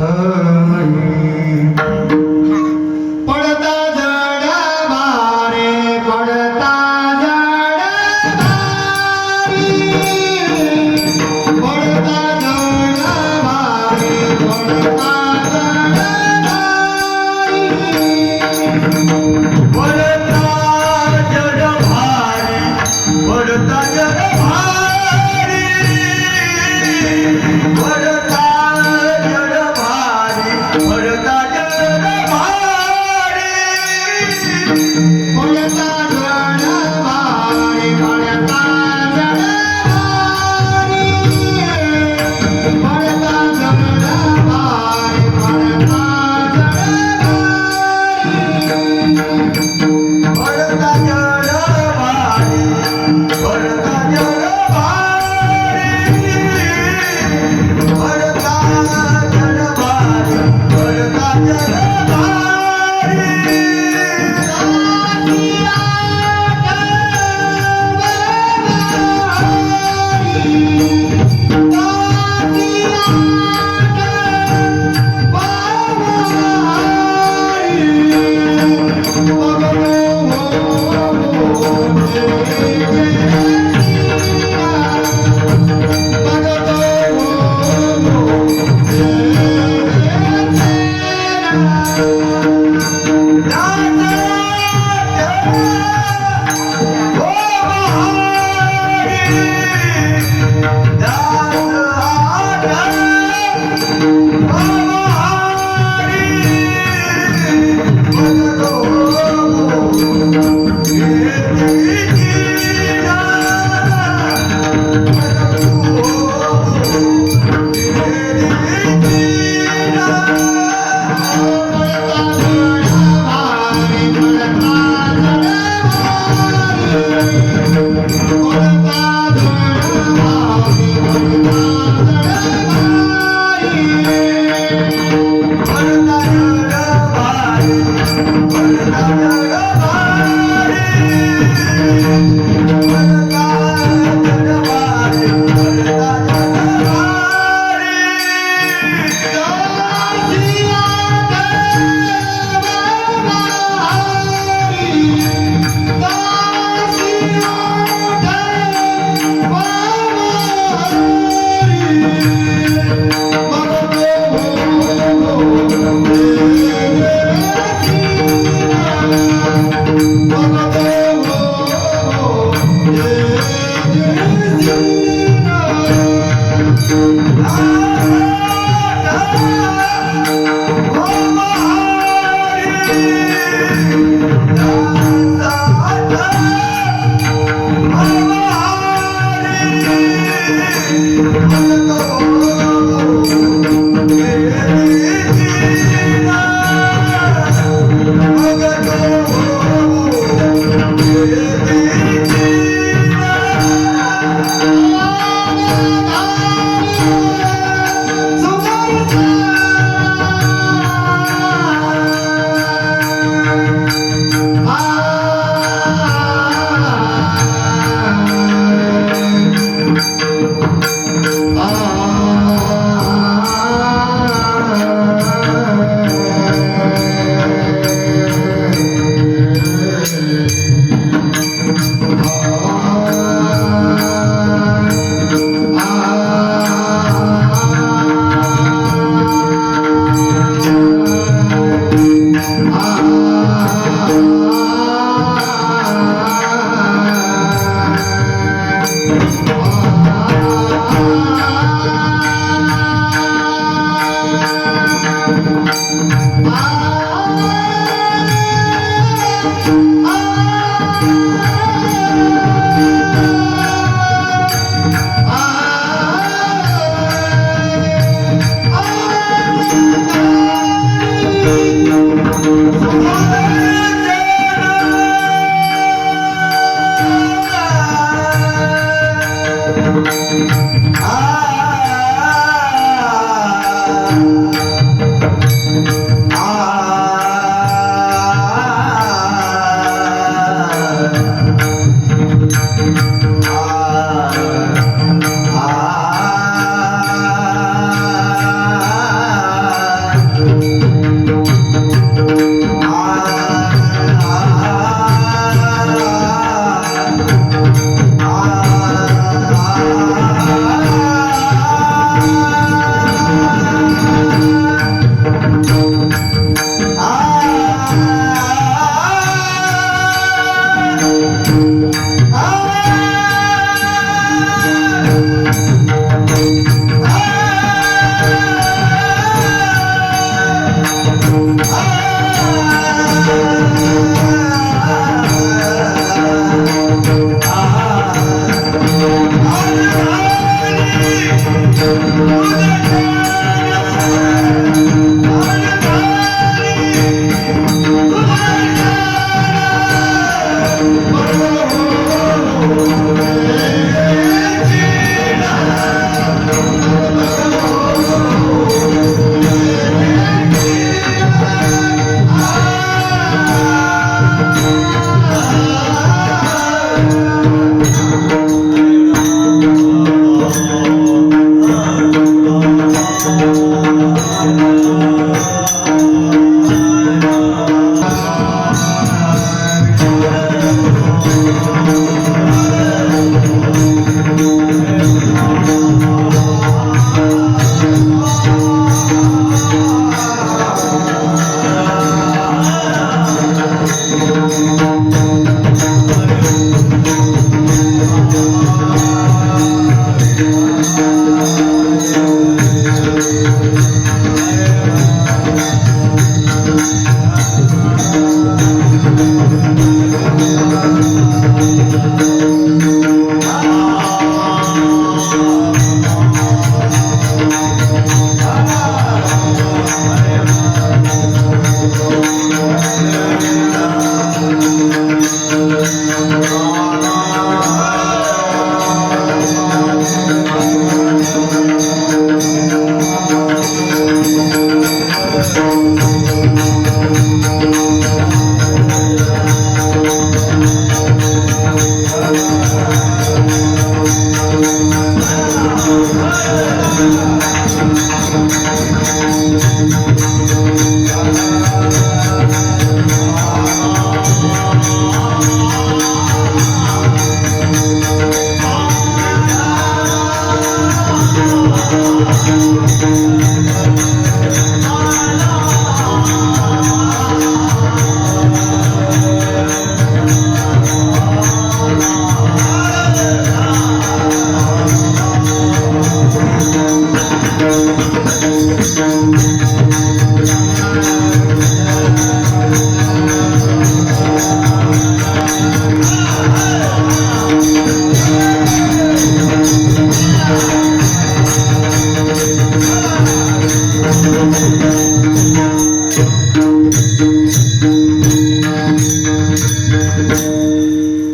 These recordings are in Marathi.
पडता जड भारे पडता जड भारी पडता जड भारे पडता जड भारी पडता जड भारे पडता जड भारी पडता जड भारी पडता जड भारी पडता जड भारी पडता जड भारी पडता जड भारी पडता जड भारी पडता जड भारी पडता जड भारी पडता जड भारी Ah!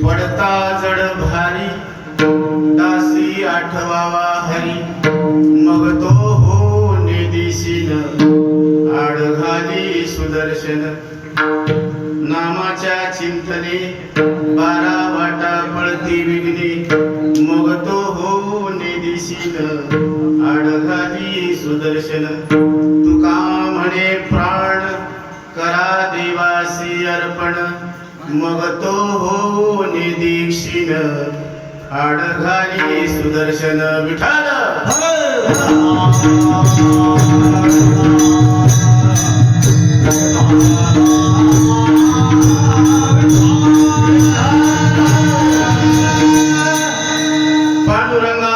पडता जड भारी दासी आठवावा हरी मग तो हो निदिशीन आड घाली सुदर्शन नामाच्या चिंतने 12 वाटा पळती विघ्ने मग तो हो निदिशीन आड घाली सुदर्शन तुका म्हणे प्राण करा देवासी अर्पण मग तो हो निदीक्षिण आड घाली सुदर्शन विठ्ठल पांडुरंगा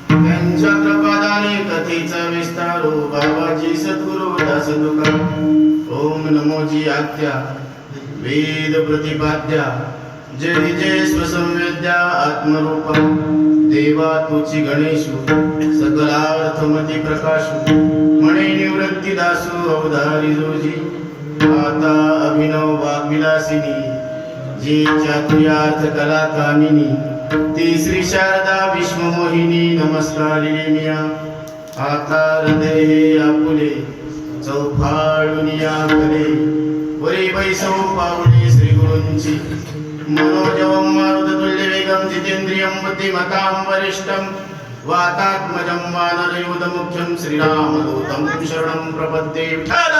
त्यांच्या कृपादाने कथेचा विस्तारो बाबाजी सद्गुरु दास तुका ओम नमोजी आज्ञा वेद प्रतिपाद्या जय जय स्वसंवेद्या आत्मरूपा देवा तुची गणेशु सकलार्थमती प्रकाशु मणे निवृत्ती दासु अवधारी जोजी आता अभिनव वाग्विलासिनी जी चातुर्यार्थ कला कामिनी ती श्री शारदा विश्वमोहिनी नमस्कारिणी मिया आता हृदय हे आपुले चौफाळुनिया कले वरी बैसौ पावले श्री गुरूंची मनोजवं मारुततुल्य वेगं जितेंद्रियं बुद्धिमतां वरिष्ठं वातात्मजं वानरयूथमुख्यं श्रीरामदूतं शरणं प्रपद्ये विठ्ठल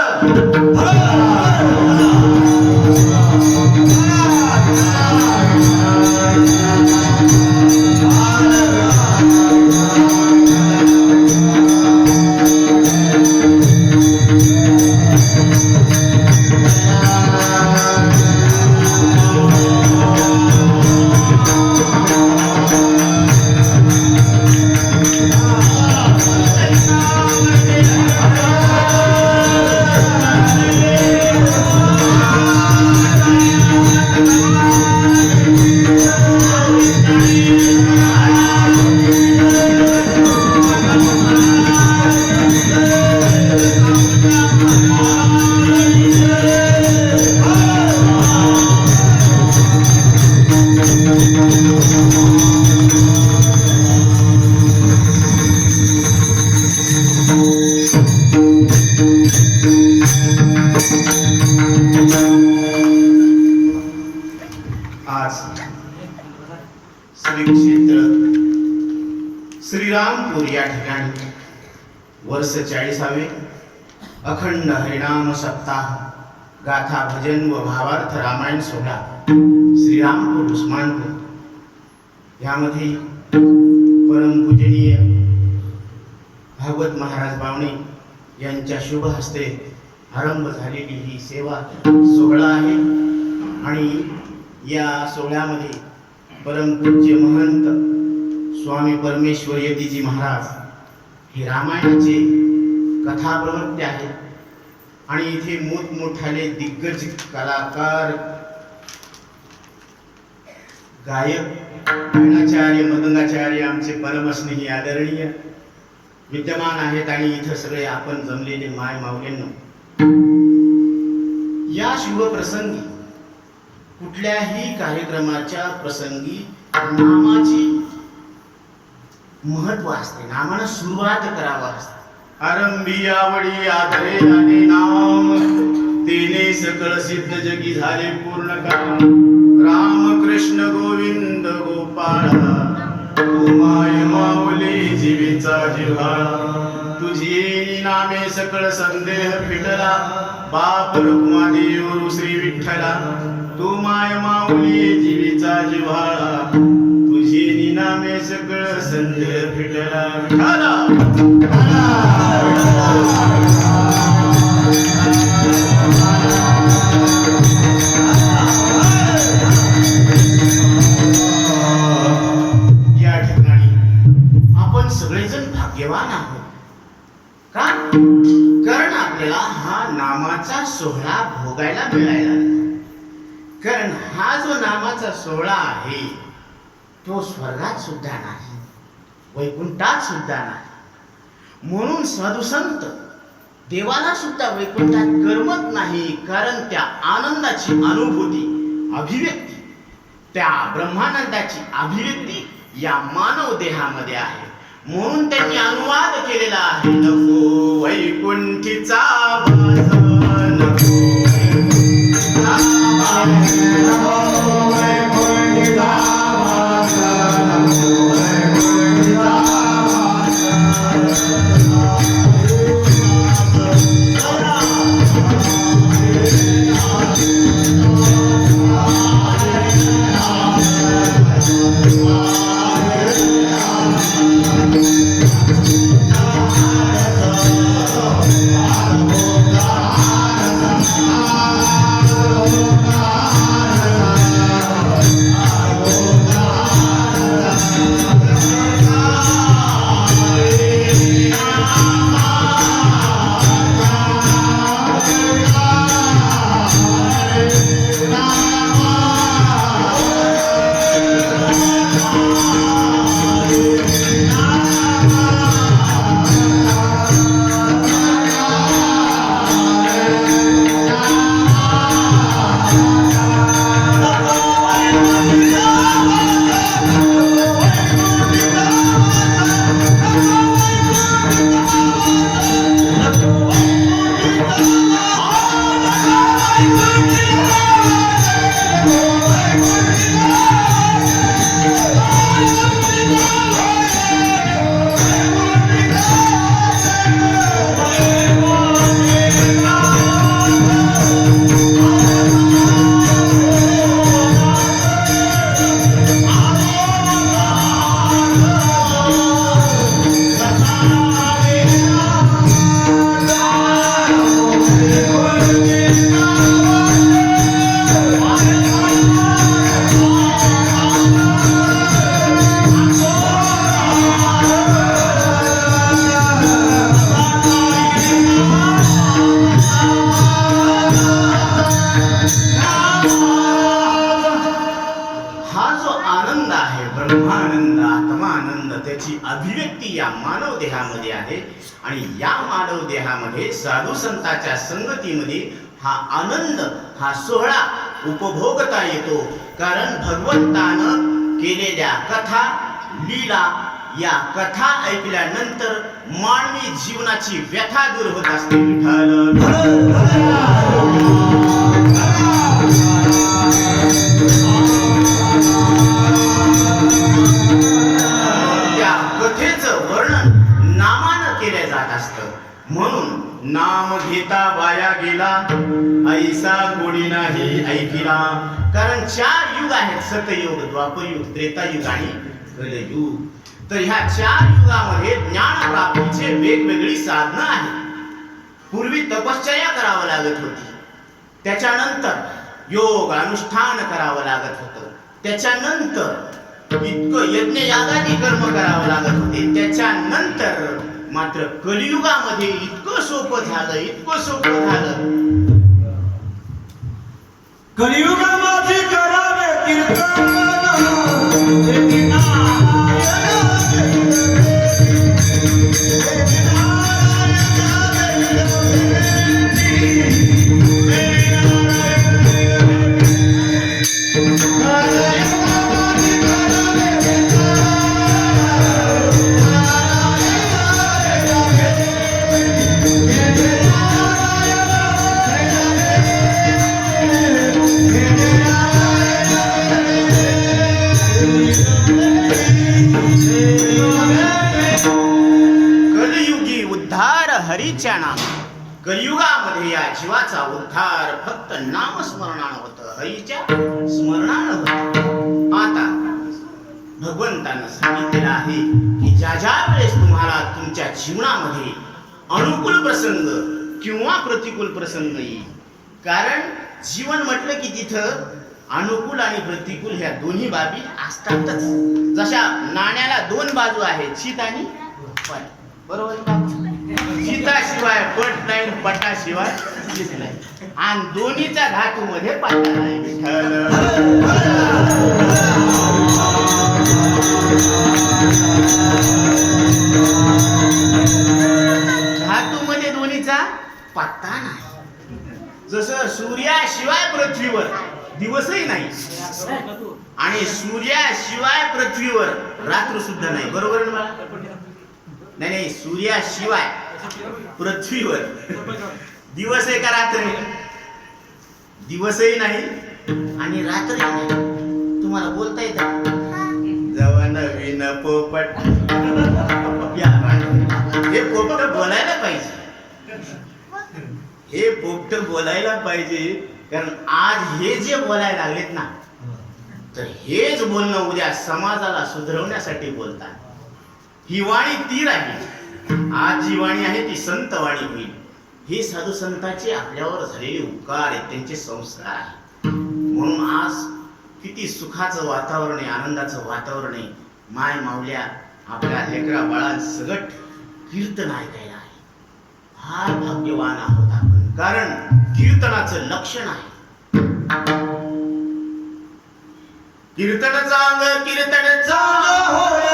श्रीरामपूर या ठिकाणी वर्ष 40वे अखंड हरिनाम सप्ताह गाथा भजन व भावार्थ रामायण सोहळा श्रीरामपूर उस्मानपूर यामध्ये परमपूजनीय भागवत महाराज बावणे यांच्या शुभ हस्ते आरंभ झालेली ही सेवा सोहळा आहे आणि या सोहळ्यामध्ये परमपूज्य महंत स्वामी परमेश्वर यतीजी महाराज हे रामायणाचे कथा प्रवक्ते आहेत. आणि इथे मोठमोठाले दिग्गज कलाकार, गायक, गायनाचार्य, मदंगाचार्य, आमचे परमस्नेही आदरणीय विद्यमान आहेत. आणि इथं सगळे आपण जमलेले माय माऊलींनो, या शुभप्रसंगी, कुठल्याही कार्यक्रमाच्या प्रसंगी नामाची महत्व असते, नामानं सुरुवात करावं असते. आरंभी आवडी आदरे आणि नाम, तेने सकळ सिद्ध जगी झाले पूर्ण काम. राम कृष्ण गोविंद गोपाळा, तू माय माऊली जीवेचा जिव्हाळा. तुझी नामे सकळ संदेह फिटला, बाप रुक्मादेव श्री विठ्ठला. तू माय माऊली जीवेचा जिव्हाळा, तुझी नामे सकळ संदेह फिटला. विठ्ठला भाग्यवान आहोत का? कारण आपल्याला हा नामाचा सोहळा भोगायला मिळायला. कारण हा जो नामाचा सोहळा आहे तो स्वर्गात सुद्धा नाही, वैकुंठात सुद्धा नाही. म्हणून साधू संत देवाला सुद्धा वैकुंठात करमत नाही. कारण त्या आनंदाची अनुभूती, अभिव्यक्ती, त्या ब्रह्मानंदाची अभिव्यक्ती या मानव देहामध्ये आहे. म्हणून त्यांनी अनुवाद केलेला आहे, नको वैकुंठीचा वास, नको वैकुंठीचा वास, नको वैकुंठीचा वास, नको वैकुंठीचा त्याची अभिव्यक्ती या मानव देहामध्ये आहे. आणि या मानव देहामध्ये साधू संतांच्या संगतीमध्ये हा आनंद, हा सोहळा उपभोगता येतो. कारण भगवंतानं केलेल्या कथा, लीला, या कथा ऐकल्यानंतर मानवी जीवनाची व्यथा दूर होत असते. त्या कथेचं वर्णन नामानं केले जात असतं. म्हणून नाम घेता वाया गेला, ऐसा कोणी नाही ऐकिला. कारण 4 युग आहेत, सतयुग, द्वापरयुग, त्रेतायुग आणि कलयुग. तर ह्या 4 युगामध्ये ज्ञान प्राप्तीचे वेगवेगळी साधनं आहेत. पूर्वी तपश्चर्या करावं लागत होती, त्याच्यानंतर योग अनुष्ठान करावं लागत होतं, त्याच्यानंतर इतकं यज्ञ यागादी कर्म करावं लागत होते, त्याच्यानंतर मात्र कलियुगामध्ये इतकं सोपं झालं कलियुगामध्ये करावे कीर्तन कलियुगी उद्धार हरीच्या नाम. कलियुगामध्ये या जीवाचा उद्धार फक्त नामस्मरणानं होतं, हरीच्या स्मरणानं होतं. आता भगवंतानं सांगितलेलं आहे की ज्या ज्या वेळेस तुम्हाला तुमच्या जीवनामध्ये अनुकूल प्रसंग किंवा प्रतिकूल प्रसंग येईल, कारण जीवन म्हटलं की तिथं अनुकूल आणि प्रतिकूल ह्या दोन्ही बाबी असतातच. जशा नाण्याला दोन बाजू आहेत, शीत आणि पट. बरोबर आहे का? शीताशिवाय पट नाही, पटाशिवाय शीत नाही, आणि दोन्हीच्या धातूमध्ये पाटा नाही. धातूमध्ये दोन्हीचा पत्ता नाही. जसं सूर्याशिवाय पृथ्वीवर दिवसही नाही आणि सूर्याशिवाय पृथ्वीवर रात्र सुद्धा नाही. बरोबर आहे मला? नाही, सूर्याशिवाय पृथ्वीवर दिवस आहे का रात्र आहे? दिवसही नाही आणि रात्रही नाही. तुम्हाला बोलता येतं? जवा नवीन पोपट. हे पोपट बोलायला पाहिजे, हे पोपट बोलायला पाहिजे, कारण आज हे जे बोलायला लागलेत ना, तर हेच बोलणं उद्या समाजाला सुधरवण्यासाठी बोलतात. ही वाणी ती राहील. आज जी वाणी आहे ती संत वाणी होईल. हे साधू संतांचे आपल्यावर झालेले उपकार आहेत, त्यांचे संस्कार आहेत. म्हणून आज किती सुखाचं वातावरण आहे, आनंदाचं वातावरण आहे. माय माऊल्या आपल्या लेकरा बाळांसगट कीर्तन ऐकायला आहे. फार भाग्यवान आहोत आपण, कारण कीर्तनाचं लक्षण आहे. कीर्तन चांग, कीर्तन चांग होय.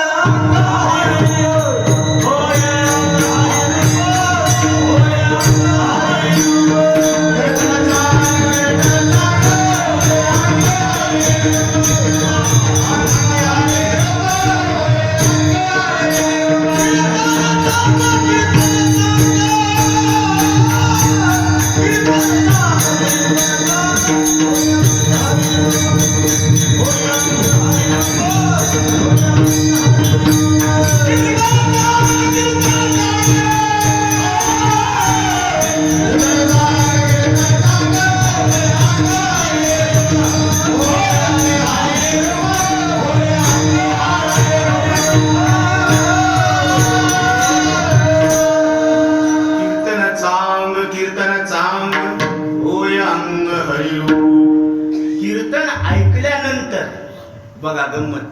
बघा गंमत.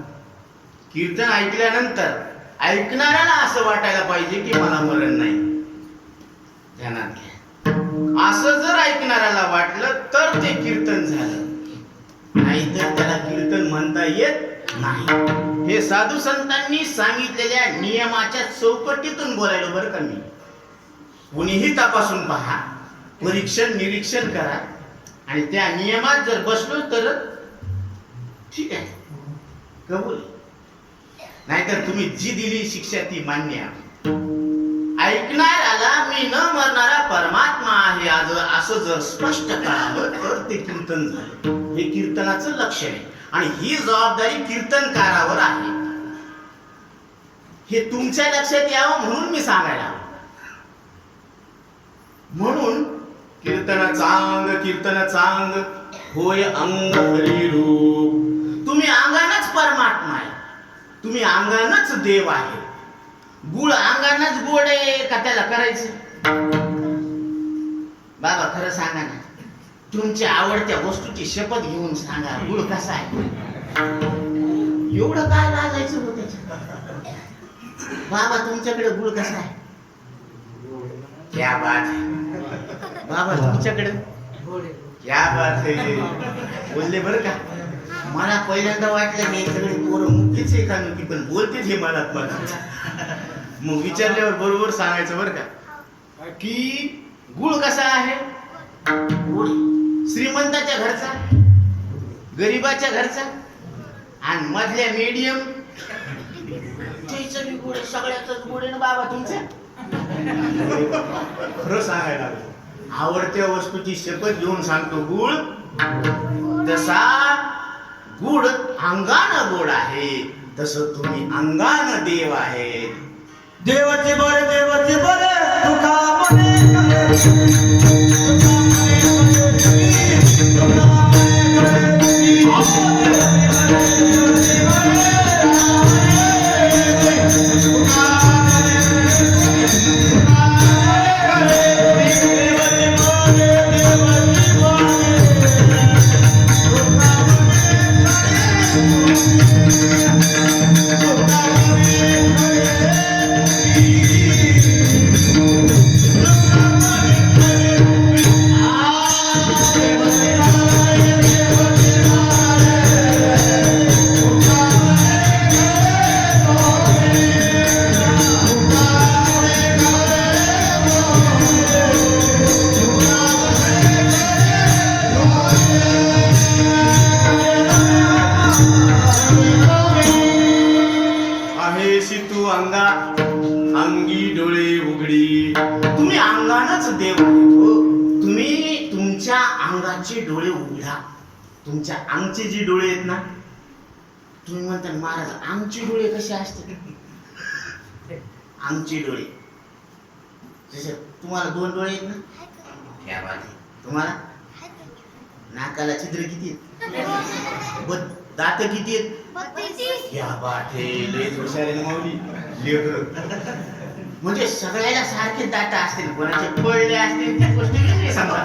कीर्तन ऐकल्यानंतर ऐकणाऱ्याला असं वाटायला पाहिजे की मला मरण नाही. ध्यानात घ्या. असं जर ऐकणाऱ्याला वाटलं तर ते कीर्तन झालं, नाहीतर त्याला कीर्तन म्हणता येत नाही. हे साधू संतांनी सांगितलेल्या नियमाच्या चौकटीतून बोलायला बरं का मी. कुणीही तपासून पहा, परीक्षण निरीक्षण करा, आणि त्या नियमात जर बसलो तर ठीक आहे, कबूल. नाहीतर तुम्ही जी दिली शिक्षा ती मान्य आहे. ऐकणाऱ्याला मी न मरणारा परमात्मा आहे आज असं जर स्पष्ट कळालं तर ते कीर्तन झालं. हे कीर्तनाचं लक्ष आहे, आणि ही जबाबदारी कीर्तनकारावर आहे. हे तुमच्या लक्षात यावं म्हणून मी सांगायला हवं. म्हणून कीर्तन चांग होय अंग हरी रूप. तुम्ही अंगानच परमात्मा आहे, तुम्ही अंगानच देव आहे. गुळ अंगानच गोड आहे का त्याला करायचं? बाबा खरं सांगा ना, तुमच्या आवडत्या वस्तूची शपथ घेऊन सांगा, गुळ कसा आहे? एवढं काय लाजायचं होतं? बाबा तुमच्याकडे गुळ कसा आहे? क्या बात है बाबा तुमच्याकडे क्या बात है बोलले बरं का मला पहिल्यांदा वाटलं हे सगळे पोरं मुख्यच आहे का नुकी पण बोलतेच हे मनात मग विचारल्यावर बरोबर सांगायचं बरं का की गुळ कसा आहे गुळ श्रीमंताच्या घरचा गरीबाच्या घरचा आणि मधल्या मीडियम त्याचं बी गुळ आहे, सगळ्याच गुळ आहे ना बाबा तुमच्या खरं सांगायला लागलो आवडत्या वस्तूची शपथ घेऊन सांगतो गुळ तसा गुड अंगानं गोड आहे तसं तुम्ही अंगानं देव आहेत देवाचे बरे तुका मने आहेसी तू अंगा अंगी डोळे उघडी तुम्ही अंगानच देव आहेत हो तुम्ही तुमच्या अंगाचे डोळे उघडा तुमच्या अंगचे जे डोळे आहेत ना तुम्ही म्हणता महाराज आमचे डोळे कसे असतात आमचे डोळे जसे तुम्हाला 2 डोळे आहेत ना क्या बात आहे तुम्हाला नाकाला छिद्र किती आहेत दात किती आहेत क्या बात है लयच हुशार आहे ना माऊली लेकर म्हणजे सगळ्याला सारखे दात असतील कोणाचे पडले असतील ती गोष्ट वेगळी समजा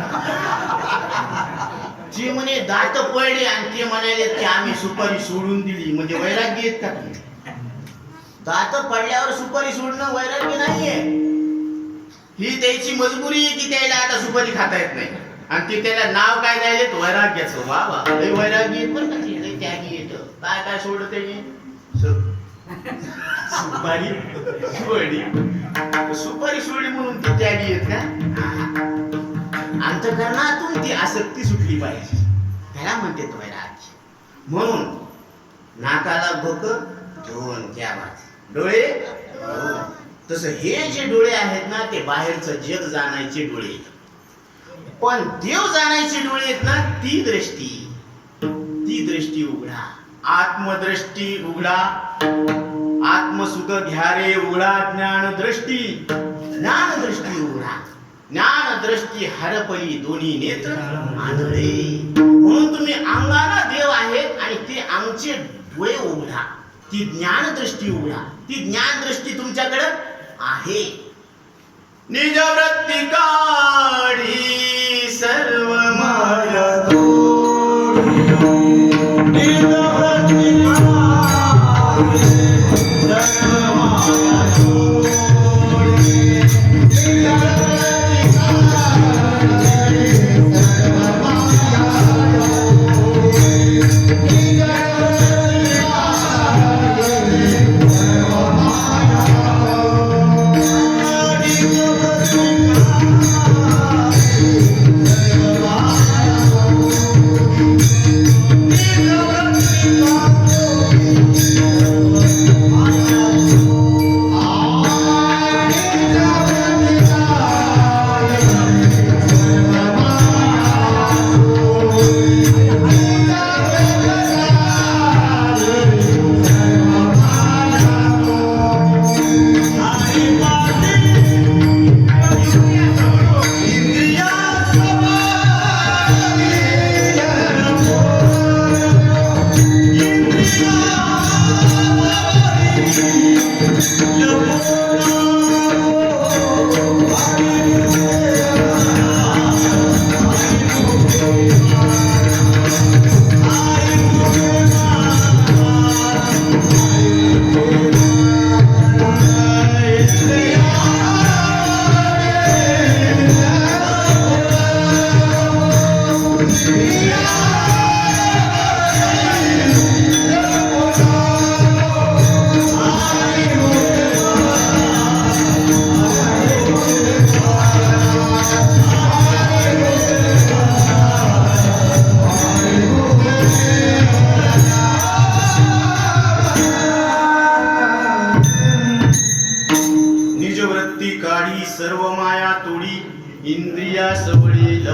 जे म्हणे दात पडले आणि ते म्हणाले की आम्ही सुपारी सोडून दिली म्हणजे वैराग्य आहेत का दात पडल्यावर सुपारी सोडणं वैराग्य नाहीये ही त्याची मजबुरी आहे की त्याला आता सुपारी खाता येत नाही आणि ते त्याला नाव काय द्यायले वैराग्याचं वा वा लय वैराग्य येत बरं का ते लय त्यागी येतं काय काय सोडलं त्याने सुपारी सुपारी सोडली म्हणून ती त्यागी येत का अंतःकरणातून ती आसक्ती सुटली पाहिजे त्याला म्हणते वैराग्य म्हणून नाकाला भोक 2 क्या बात डोळे 2 तसं हे जे डोळे आहेत ना ते बाहेरचं जग जाणायचे डोळे पण देव जाणायचे डोळे आहेत ना ती दृष्टी उघडा आत्मदृष्टी उघडा आत्मसुख घ्या रे उघडा ज्ञानदृष्टी उघडा ज्ञानदृष्टी हरपली दोन्ही नेत्र आंधळे म्हणून तुम्ही अंगाला देव आहेत आणि ते आमचे डोळे उघडा ती ज्ञानदृष्टी उघडा ती ज्ञानदृष्टी तुमच्याकडे आहे निजवृत्ती काढी सर्व माया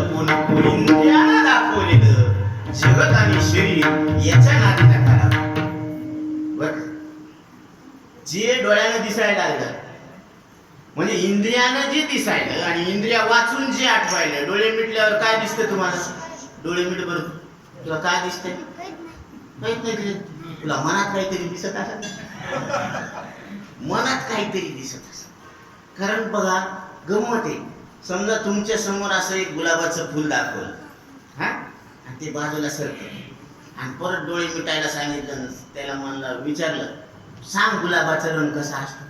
लपू नको इंद्रियानं दाखवलेलं जगत आणि शरीर याच्या नादी नका लागू. बर, जे डोळ्यानं दिसायला लागलं म्हणजे इंद्रियानं जे दिसायलं आणि इंद्रिया वाचून जे आठवायलं, डोळे मिटल्यावर काय दिसतं तुम्हाला? डोळे मिट बरं, तुला काय दिसतंय? काहीच नाही दिसत. तुला मनात काहीतरी दिसत असेल, मनात काहीतरी दिसत असेल. कारण बघा गंमत आहे, समजा तुमच्या समोर असं एक गुलाबाचं फुल दाखवलं हा, आणि ते बाजूला सरकलं आणि परत डोळे मिटायला सांगितलं, त्याला म्हणलं विचारलं सांग गुलाबाचा रंग कसा असतो?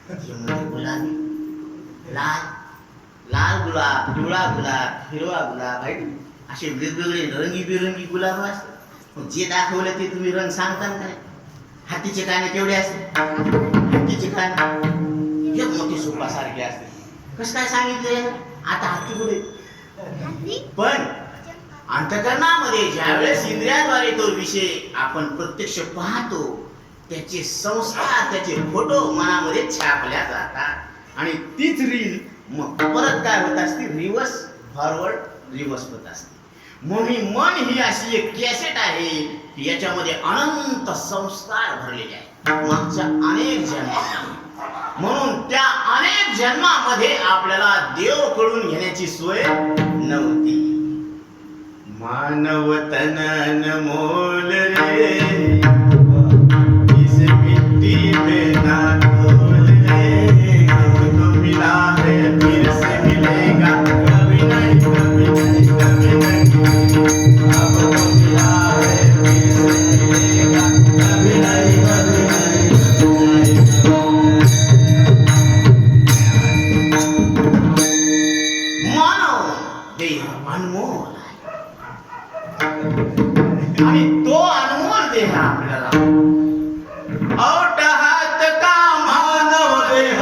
ते म्हणजे गुलाबी, लाल, लाल गुलाब, पिवळा गुलाब, हिरवा गुलाब आहे, असे वेगवेगळे रंगीबेरंगी गुलाब असतात. पण जे दाखवलं ते तुम्ही रंग सांगता काय? हातीचे काने केवढे असते? हातीचे काने एक मोठे सोपासारखे असते. कसं काय सांगितले? आता हाती पुढे. पण अंतःकरणामध्ये ज्यावेळेस इंद्रियाद्वारे तो विषय आपण प्रत्यक्ष पाहतो, त्याचे संस्कार, त्याचे फोटो मनामध्ये छापल्या जातात आणि तीच रील मग परत काय होत असते? रिवर्स फॉरवर्ड रिवर्स होत असते. म्हणून मन ही अशी एक कॅसेट आहे की याच्यामध्ये अनंत संस्कार भरलेले आहेत मागच्या अनेक जन्मामध्ये. म्हणून त्या अनेक जन्मामध्ये आपल्याला देव कळून घेण्याची सोय नव्हती. मानव तन अनमोल रे, इस मिट्टी में ना तोल रे, तो मिला है फिर से मिलेगा, कभी नहीं कभी नहीं कभी नहीं, अब तो मिला है फिर से मिलेगा, कभी नहीं कभी नहीं कभी नहीं. मानव देह अनमोल आणि तो अनमोल देह आपल्याला औट हात का मानव देह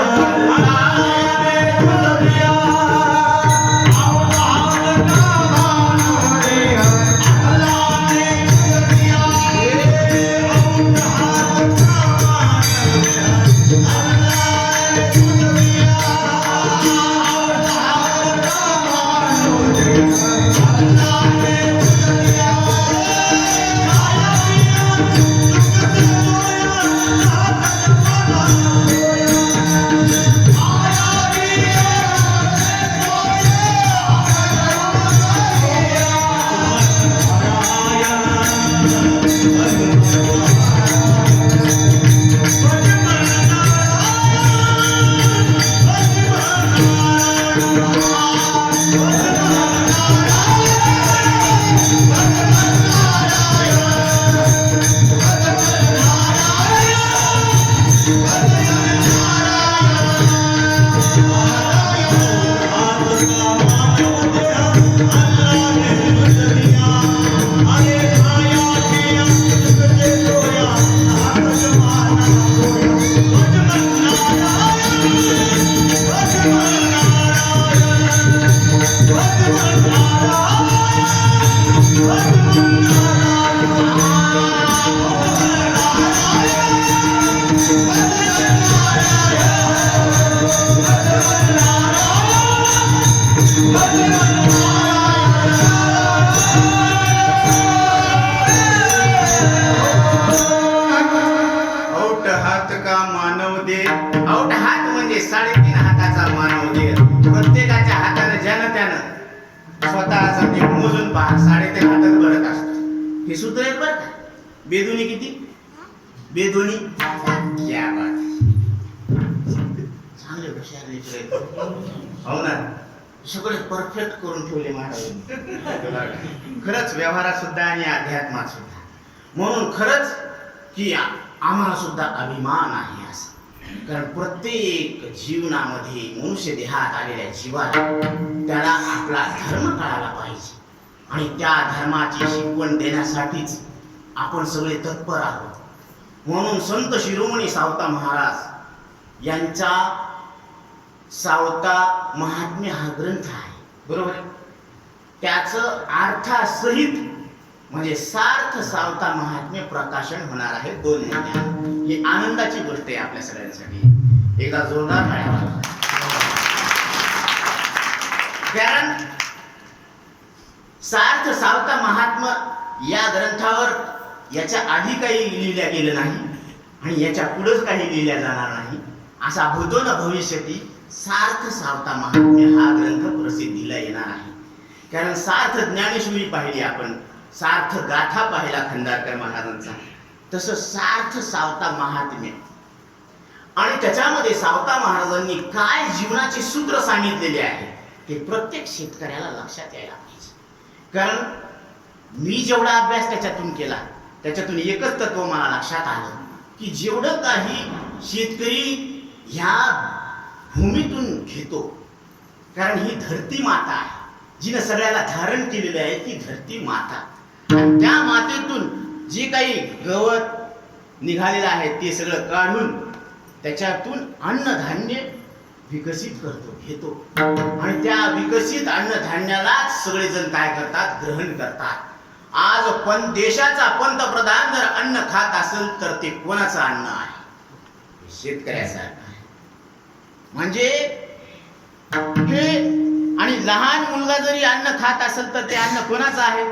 हे सूत्र आहेत बरं का. बेदोनी किती? बेदोनी क्या बात, चांगले हुशार लेकरं आहेत. हो ना, सगळे परफेक्ट करून ठेवले महाराजांनी. खरंच व्यवहारात सुद्धा आणि अध्यात्मात सुद्धा. म्हणून खरंच की आम्हाला सुद्धा अभिमान आहे असं. कारण प्रत्येक जीवनामध्ये मनुष्य देहात आलेल्या जीवाला त्याला आपला धर्म कळायला पाहिजे आणि त्या धर्माची शिकवण देण्यासाठीच आपण सगळे तत्पर आहोत. म्हणून संत शिरोमणी सावता महाराज यांचा सावता महात्म्य हा ग्रंथ आहे, बरोबर. त्याचं अर्थासहित म्हणजे सार्थ सावता महात्म्य प्रकाशन होणार आहे 2 महिन्यात. ही आनंदाची गोष्ट आहे आपल्या सगळ्यांसाठी. एकदा जोरदार टाळ्या वाजवा. कारण सार्थ सावता महात्मा या ग्रंथावर याच्या आधी काही लिहिल्या गेलं नाही आणि याच्या पुढेच काही लिहिल्या जाणार नाही असा भूतो न भविष्यती सार्थ सावता महात्म्य हा ग्रंथ प्रसिद्धीला येणार आहे. कारण सार्थ ज्ञानेश्वरी पाहिली आपण, सार्थ गाथा पाहिला खंडारकर महाराजांचा, तसं सार्थ सावता महात्म्य आणि त्याच्यामध्ये सावता महाराजांनी काय जीवनाचे सूत्र सांगितलेले आहे ते प्रत्येक शेतकऱ्याला लक्षात यायला पाहिजे. कारण मी जेवढा अभ्यास त्याच्यातून केला त्याच्यातून एकच तत्व मला लक्षात आलं की जेवढं काही शेतकरी ह्या भूमीतून घेतो, कारण ही धरती माता आहे जिने सगळ्याला धारण केलेले आहे, ती धरती माता, आणि त्या मातेतून जे काही गवत निघालेलं आहे ते सगळं काढून त्याच्यातून अन्नधान्य विकसित करतो, घेतो आणि त्या विकसित अन्नधान्यालाच सगळेजण काय करतात, ग्रहण करतात. आज देशाचा पंतप्रधान जर अन्न खात असेल तर ते कोणाचं अन्न आहे? शेतकऱ्याचं अन्न आहे. म्हणजे हे, आणि लहान मुलगा जरी अन्न खात असेल तर ते अन्न कोणाचं आहे?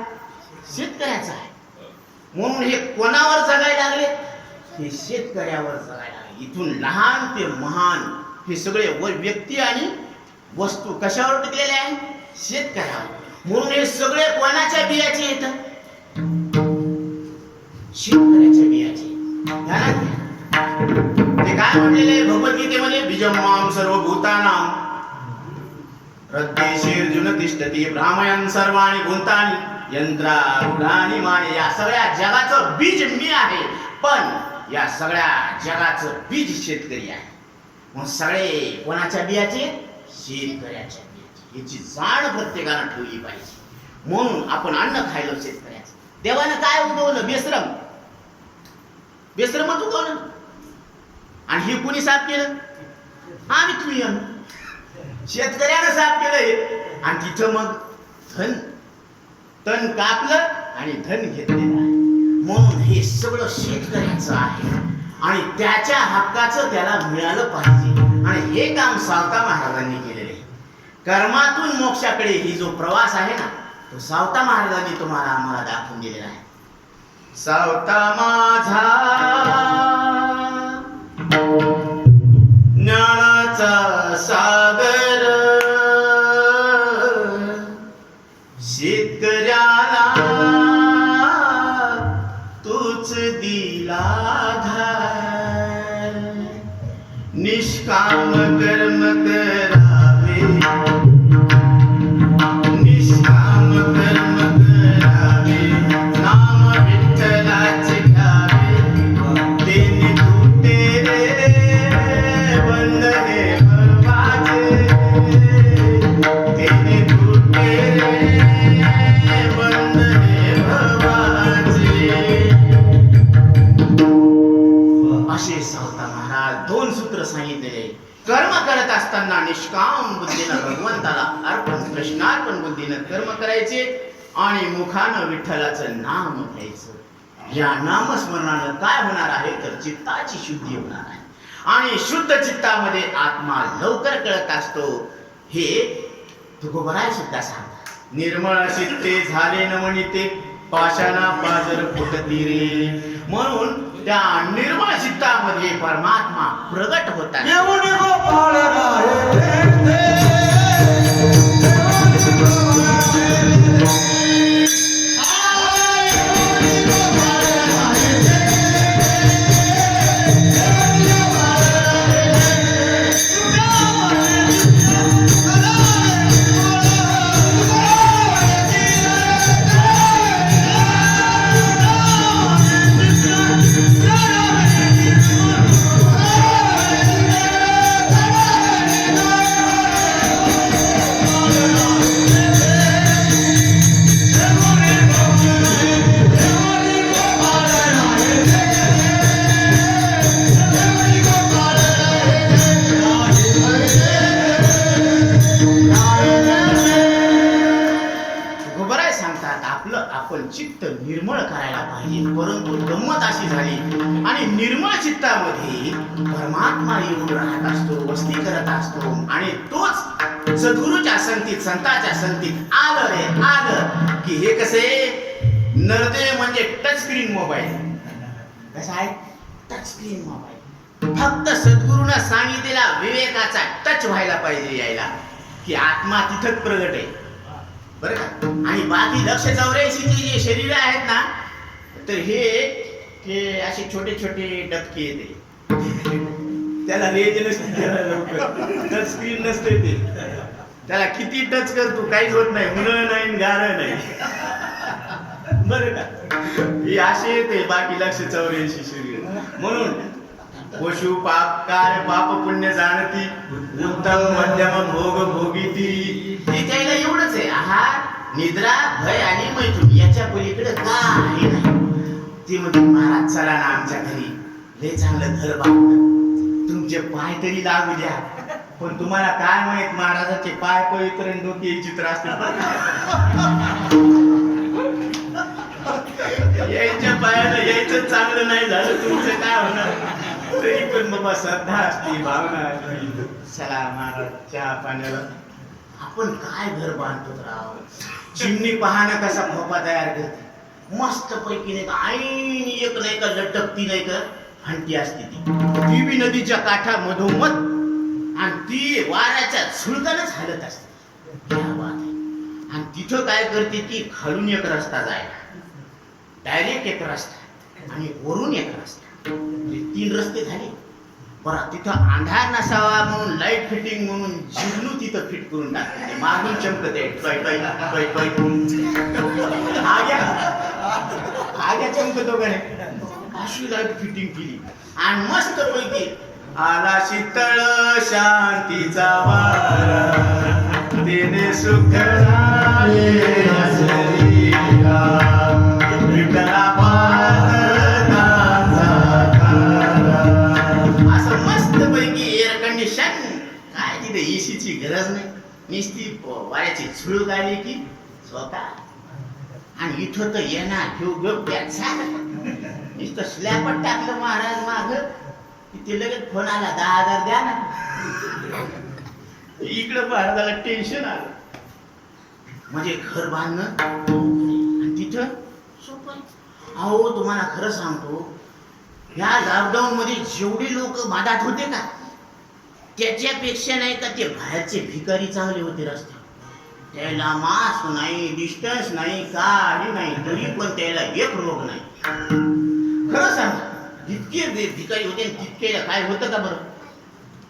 शेतकऱ्याचं आहे. म्हणून हे कोणावर जगायला लागले? हे शेतकऱ्यावर जगायला लागले. इथून लहान ते महान हे सगळे व्यक्ती आणि वस्तू कशावर टिकलेले आहे? शेतकऱ्यावर. म्हणून हे सगळे कोणाच्या बियाचे येतात? शेतकऱ्याच्या बियाचे. ते काय म्हणलेले भगवद्गीतेमध्ये? बीजं मां सर्वभूतानां हृद्देशीर्जुन तिष्ठति भ्रामयन् सर्वाणि भूतानि यंत्रारूढानि माया. या सगळ्या जगाचं बीज मी आहे, पण या सगळ्या जगाचं बीज शेतकरी आहे. मग सगळे कोणाच्या बियाचे? शेतकऱ्याच्या बियाचे. याची जाण प्रत्येकानं ठेवली पाहिजे. म्हणून आपण अन्न खायलो शेतकऱ्याचं. देवानं काय उगवलं? बेसरम. बेसरमच उगवलं. आणि हे कोणी साफ केलं? आम्ही तुम्ही. शेतकऱ्यानं साफ केलं आणि तिथं मग तण कापलं आणि धन घेतलेलं आहे. म्हणून हे सगळं शेतकऱ्याचं आहे आणि त्याच्या हक्काचं त्याला मिळालं पाहिजे. आणि हे काम सावता महाराजांनी केलेले आहे. कर्मातून मोक्षाकडे ही जो प्रवास आहे ना, तो सावता महाराजांनी तुम्हाला आम्हाला दाखवून दिलेला आहे. सावता माझा ज्ञानाचा सागर, शेतकऱ्याला तूच दिला धार. निष्काम कर्म करावे, निष्काम कर्म करावे, नाम विठ्ठलाचे घ्यावे, तेने तुटे रे वंदने भवाचे, तेने तुटे रे वंदने भवाचे. असे सावता महाराज दोन सूत्र सांगितलेले. कर्म करत असताना निष्काम बुद्धीनं भगवंताला अर्पण, कृष्णार्पण बुद्धीनं कर्म करायचे आणि मुखानं विठ्ठलाचं नाम घ्यायचं. या नामस्मरणानं काय होणार आहे तर चित्ताची शुद्धी होणार आहे आणि शुद्ध चित्तामध्ये आत्मा लवकर कळत असतो. हे तुकोबराय सुद्धा सांगतात. निर्मळ चित्ते झाले नवनीते, पाषाणा पाजर फुटती रे. म्हणून त्या निर्मळ चित्तामध्ये परमात्मा प्रगट होतात. येऊन गोपाळ राये आपण चित्त निर्मळ करायला पाहिजे. परंतु गंमत अशी झाली आणि निर्मळ चित्तामध्ये परमात्मा येऊन राहत असतो, वस्ती करत असतो आणि तोच सद्गुरूच्या संगतीत संतांच्या संगतीत आलं रे आलं की हे कसे नरदेव म्हणजे टच स्क्रीन मोबाईल. कसा आहे टच स्क्रीन मोबाईल. फक्त सद्गुरूनं सांगितलेला विवेकाचा टच व्हायला पाहिजे यायला की आत्मा तिथंच प्रगट आहे बरं का. आणि बाकी 184 जे शरीर आहेत ना तर हे असे छोटे छोटे डबके येते त्याला रेंज नसते टच स्क्रीन नसते ते त्याला किती टच करतो काहीच होत नाही मुलं नाही गारं नाही बरं का. हे असे येते बाकी 184 शरीर. म्हणून पशु पाप काय पाप पुण्य जाणती उत्तम मध्यम भोग भोगीती. हे त्याला एवढंच आहे आहार निद्रा भय आणि मैथून याच्या पलीकडे काही नाही. ते म्हणजे महाराज चला ना आमच्या घरी लय चांगलं घर बांधलं तुमचे पाय तरी लागू द्या. पण तुम्हाला काय माहित महाराजाचे पाय पवित्र आणि डोके चित्र असते यायच्या पायाला यायचं चांगलं नाही झालं तुमचं काय होणार. तरी पण बाबा श्रद्धा असते भावना असते. चला महाराज चहा पाण्याला आपण काय घर बांधतो राव. चिमणी पाहणं कसा खोपा तयार करते मस्त पैकी नाही का ऐन एक नाही का लटकती नाही का हंटी असते ती बी नदीच्या काठा मधोमध आणि ती वाऱ्याच्या झुळकानच हालत असते. क्या बात आहे. आणि तिथं काय करते ती खालून एक रस्ता जायला डायरेक्ट एक रस्ता आणि वरून एक रस्ता म्हणजे 3 रस्ते झाले. बरं तिथं अंधार नसावा म्हणून लाईट फिटिंग म्हणून जिरणू तिथं फिट करून टाकते मागून चमकते आग्या चमकतो का नाही अशी लाईट फिटिंग केली आणि मस्त पैकी आला शीतळ शांतीचा वारा तेने सुख असं मस्त पैकी एअर कंडिशन काय तिथे एसीची गरज नाही नुसती वाऱ्याची झुळूक आली की स्वतः. आणि इथं तर येणार घेऊ त्याचा नुसतं स्लॅपच टाकलं महाराज माग ते लगेच फोन आला 10,000 द्या ना. इकडं महाराजाला टेन्शन आलं म्हणजे घर बांधणं आणि तिथं सोपं. अहो तुम्हाला खरं सांगतो या लॉकडाऊन मध्ये जेवढे लोक मादात होते का त्याच्यापेक्षा नाही का ते बाहेरचे भिकारी चांगले होते रस्त्यावर. त्याला मास्क नाही डिस्टन्स नाही काही नाही तरी पण त्याला एक रोग नाही. खरं सांगा जितके भिकारी होते तितके काय होतं का बरं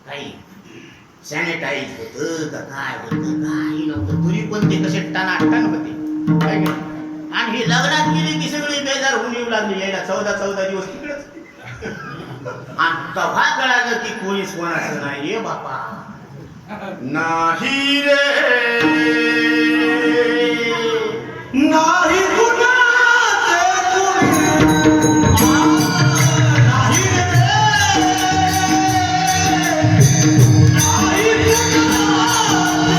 काही सॅनिटाईज होतं का काय होतं काही नव्हतं तरी पण ते कसे टनाटन होते काय. आणि हे लग्नात गेले की सगळे बेजार होऊन येऊ लागले यायला 14 दिवस तिकडेच. आणि तेव्हा कळालं की कोणीच कोणाचं नाही रे बापा नाही रे नाही कुणाचे कुणी नाही रे नाही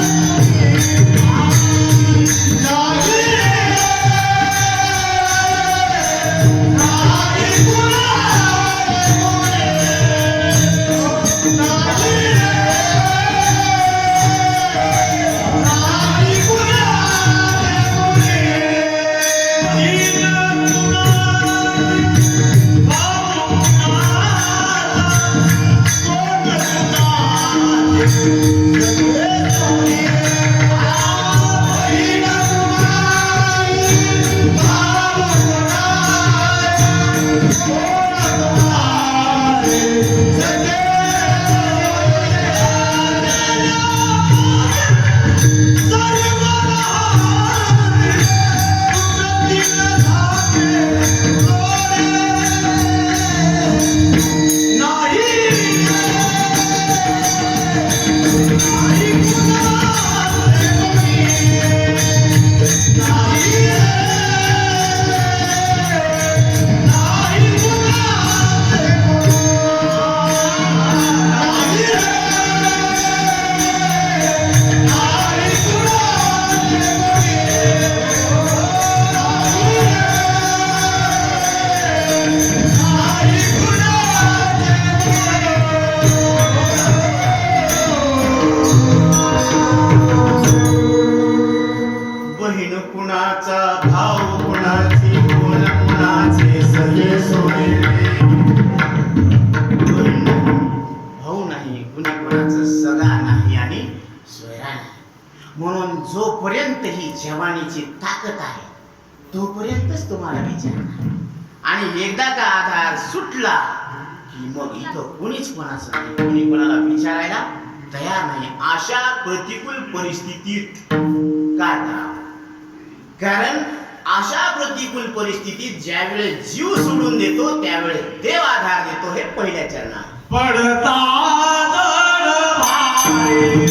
जोपर्यंत ही जवानीची ताकद आहे तोपर्यंतच तुम्हाला विचारणार. आणि एकदा का आधार सुटला की मग इथं कुणीच कोणाचं नाही, कुणी कोणाला विचारायला तयार नाही. अशा प्रतिकूल परिस्थितीत काय करावं? कारण अशा प्रतिकूल परिस्थितीत ज्यावेळेस जीव सोडून देतो त्यावेळेस देव आधार देतो. हे पहिल्या चरणात पडता जड भारी.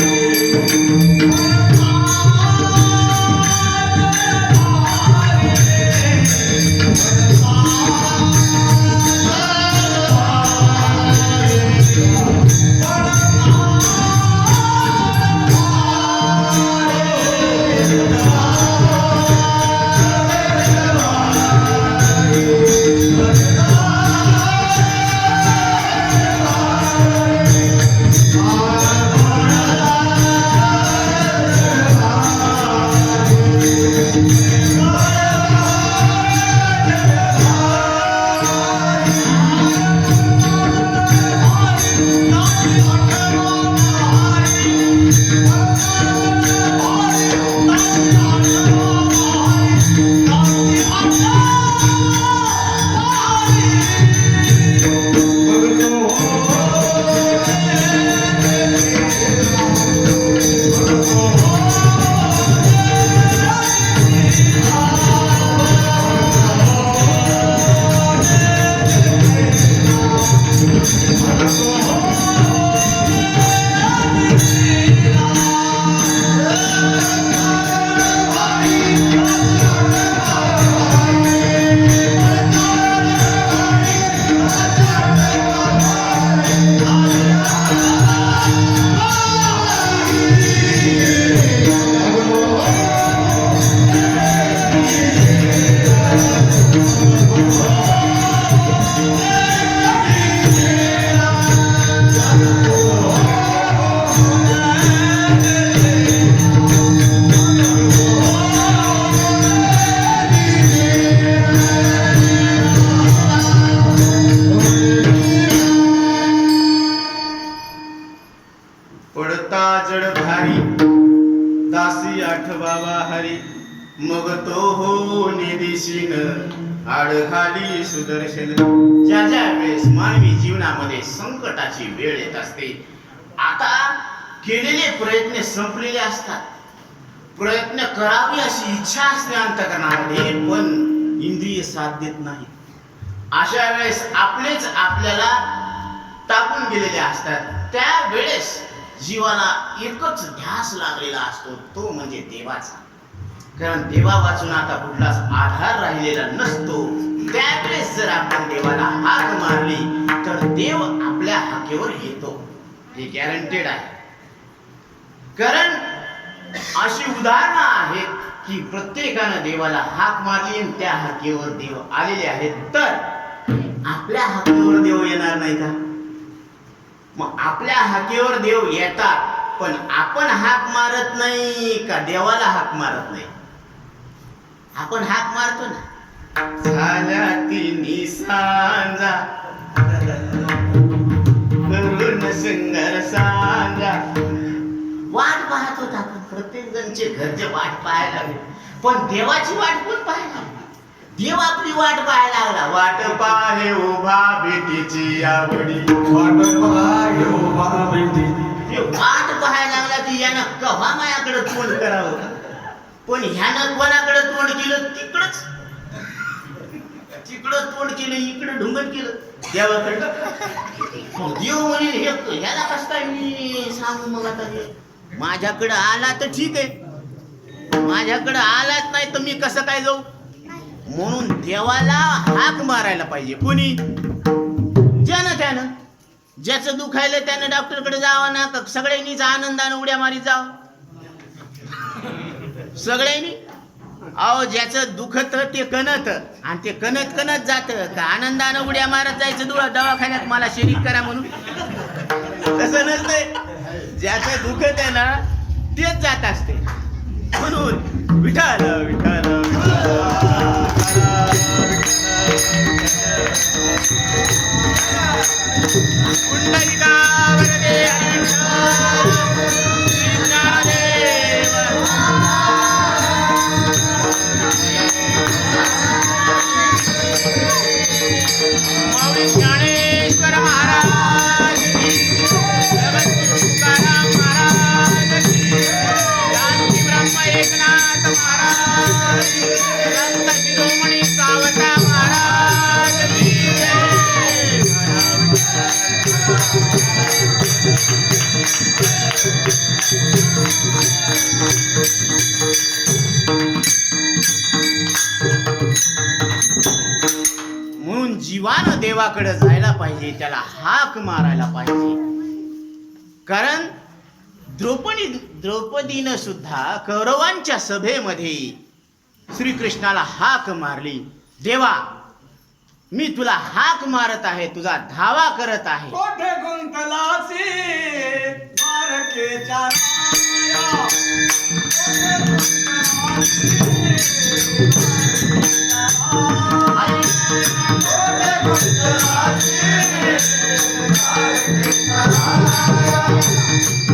पडता जड भारी दासी आठवावा हरी. मग तो हो निदिशीन आडखाली सुदर्शन. ज्या ज्या वेळेस मानवी जीवनामध्ये संकटाची वेळ येत असते, आता केलेले प्रयत्न संपलेले असतात, प्रयत्न करावी अशी इच्छा असते अंतःकरणामध्ये, पण इंद्रिय साथ देत नाही. अशा वेळेस आपलेच आपल्याला टाकून गेलेले असतात. त्यावेळेस जीवाला एकच ध्यास लागलेला असतो, तो म्हणजे देवाचा. कारण देवा वाचून आता कुठलाच आधार राहिलेला नसतो. त्यावेळेस जर आपण देवाला हाक मारली तर देव आपल्या हाकेवर येतो, हे गॅरंटेड आहे. कारण अशी उदाहरणं आहेत की प्रत्येकानं देवाला हाक मारली आणि त्या हाकेवर देव आलेले आहेत. तर आपल्या हाकेवर देव येणार नाही का? मग आपल्या हाकेवर देव येतात, पण आपण हाक मारत नाही का देवाला हाक मारत नाही? आपण हाक मारतो ना. झाल्या तिन्ही सांजा करून संगर सांजा. वाट पाहत होता आपण, प्रत्येक जणचे घरचे वाट पाहायला लागले, पण देवाची वाट कोण पाहायला? देव आपली वाट पाहायला लागला. वाट पाहे उभा भेटीची आवडी. वाट पाहे उभा भेटीची. वाट पाहायला लागला की यानं कव्हा माझ्याकडे तोंड करावं, पण ह्यानं कोणाकडे तोंड केलं? तिकडच तिकडं तोंड केलं, इकडं ढुंगण केलं देवाकडं. देव म्हणेल हे ह्याला कसं काय मी सांगू? मग आता माझ्याकडं आला तर ठीक आहे, माझ्याकडं आलाच नाही तर मी कसं काय जाऊ? म्हणून देवाला हाक मारायला पाहिजे. कोणी? ज्यानं त्यानं, ज्याचं दुखायला त्यानं डॉक्टरकडे जावं ना, का सगळ्यांनीच आनंदानं उड्या मारीत जावं? सगळ्यांनी? अहो, ज्याचं दुखत ते कणत, आणि ते कणत कणत जात का आनंदानं उड्या मारत जायचं दवाखान्यात मला शरीक करा म्हणून? तसं नसतंय. ज्याचं दुखत आहे ना तेच जात असते. म्हणून विठाल विठाल पुंडलिका वरदे स्वामी ज्ञानेश्वर महाराज की, जगद्गुरु तुकाराम महाराज की, शांती ब्रह्म एकनाथ महाराज की, संत शिरोमणी सावता महाराज की जय. म्हणून जीवानं देवाकडे जायला पाहिजे, त्याला हाक मारायला पाहिजे. कारण द्रौपदीनं सुद्धा कौरवांच्या सभेमध्ये श्रीकृष्णाला हाक मारली, देवा मी तुला हाक मारत आहे, तुझा धावा करत आहे. कोठे गुंतलासी द्वारकेच्या राया, कोठे गुंतलासी कोठे गुंतलासी द्वारकेच्या राया,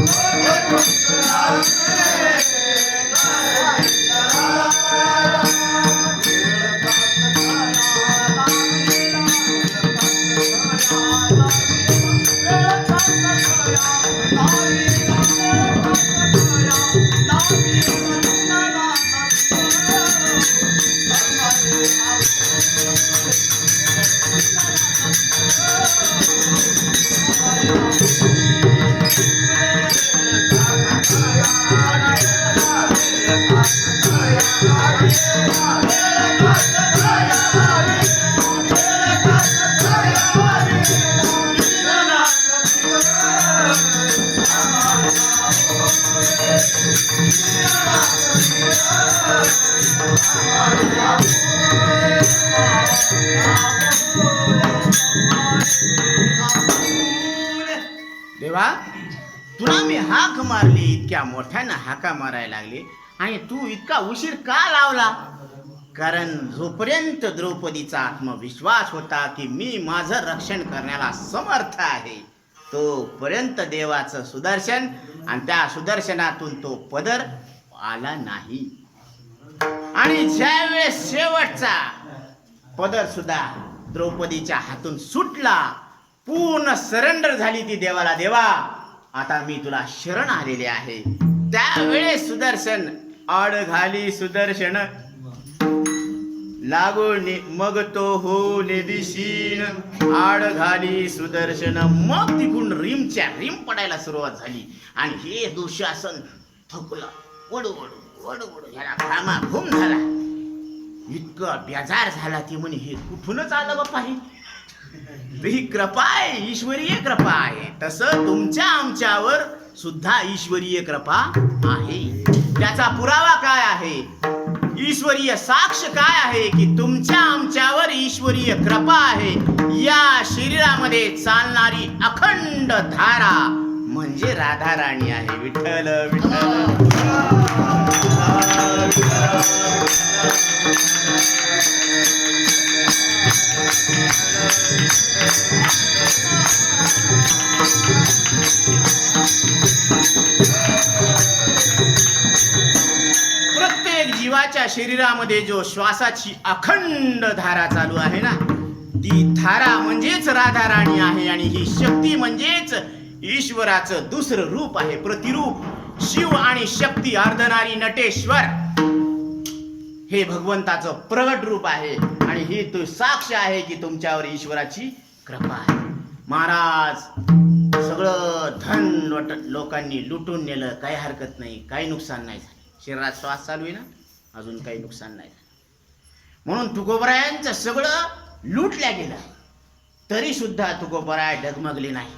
कोठे गुंतलासी द्वारकेच्या राया. देवा तुला मी हाक मारली, इतक्या मोठ्यानं हाका मारायला लागले आणि तू इतका उशीर का लावला? कारण जोपर्यंत द्रौपदीचा आत्मविश्वास होता की मी माझं रक्षण करण्याला समर्थ आहे, तोपर्यंत देवाचं सुदर्शन आणि त्या सुदर्शनातून तो पदर आला नाही. आणि ज्यावेळेस शेवटचा पदर सुद्धा द्रौपदीच्या हातून सुटला, पूर्ण सरेंडर झाली ती देवाला, देवा आता मी तुला शरण आलेले आहे. त्यावेळेस सुदर्शन आड घाली सुदर्शन लागो मग तो हो निदिशीन, आड घाली सुदर्शन. मग तिकडून रिमच्या रिम पडायला सुरुवात झाली आणि हे दुःशासन थकला, वडवड वडवड ह्याला घामाघूम झाला. इतका बेजार झाला ती म्हणे हे कुठूनच आलं बाप्पा, ही कृपा आहे, ईश्वरीय कृपा आहे. तसं तुमच्या आमच्यावर सुद्धा ईश्वरीय कृपा आहे. त्याचा पुरावा काय आहे? ईश्वरीय साक्ष काय आहे की तुमच्या आमच्यावर ईश्वरीय कृपा आहे. या शरीरामध्ये चालणारी अखंड धारा म्हणजे राधा राणी आहे. विठ्ठल विठ्ठल. प्रत्येक जीवाच्या शरीरामध्ये जो श्वासाची अखंड धारा चालू आहे ना, ती धारा म्हणजेच राधा राणी आहे. आणि ही शक्ती म्हणजेच ईश्वराचं दुसरं रूप आहे, प्रतिरूप. शिव आणि शक्ती अर्धनारी नटेश्वर हे भगवंताचं प्रगट रूप आहे. आणि ही तो साक्ष आहे की तुमच्यावर ईश्वराची कृपा आहे. महाराज सगळं धन लोकांनी लुटून नेलं, काही हरकत नाही, काही नुकसान नाही झालं. शरीरात श्वास चालू आहे ना, अजून काही नुकसान नाही झालं. म्हणून तुकोबरायांचं सगळं लुटल्या गेलं, तरी सुद्धा तुकोबराय डगमगले नाही.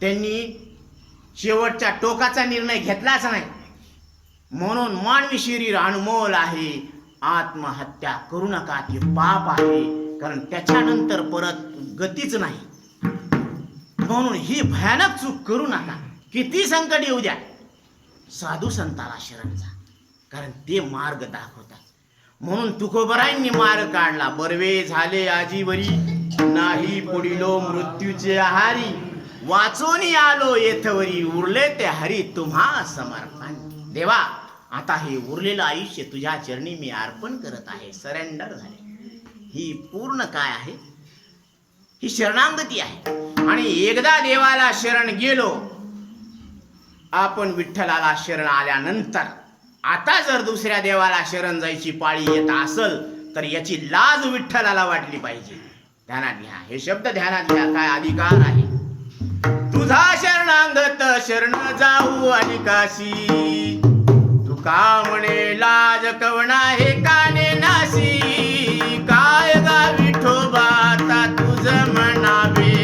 त्यांनी शेवटच्या टोकाचा निर्णय घेतलाच नाही. म्हणून मानवी शरीर अनमोल आहे, आत्महत्या करू नका, ती पाप आहे. कारण त्याच्यानंतर परत गतीच नाही. म्हणून ही भयानक चूक करू नका. किती संकट येऊ द्या, साधू संताला शरण जा, कारण ते मार्ग दाखवतात. म्हणून तुकोबरायांनी मार्ग काढला. बर्वे झाले आजीवरी, नाही पुढिलो मृत्यूचे आहारी. वाचोनी आलो येथवरी, उरले ते हरी तुम्हा समर्पण. देवा आता हे उरलेलं आयुष्य तुझ्या चरणी मी अर्पण करत आहे. सरेंडर झाले. ही पूर्ण काय आहे? ही शरणागती आहे. आणि एकदा देवाला शरण गेलो आपण, विठ्ठलाला शरण आल्यानंतर आता जर दुसऱ्या देवाला शरण जायची पाळी येत असल तर याची लाज विठ्ठलाला वाटली पाहिजे. ध्यानात घ्या, हे शब्द ध्यानात घ्या. काय अधिकार आहे? तुझा शरणागत शरण जाऊ अनिकाशी, तुका म्हणे लाज कवना हे काने नासी, काय गा विठोबा आता तुझ म्हणावे,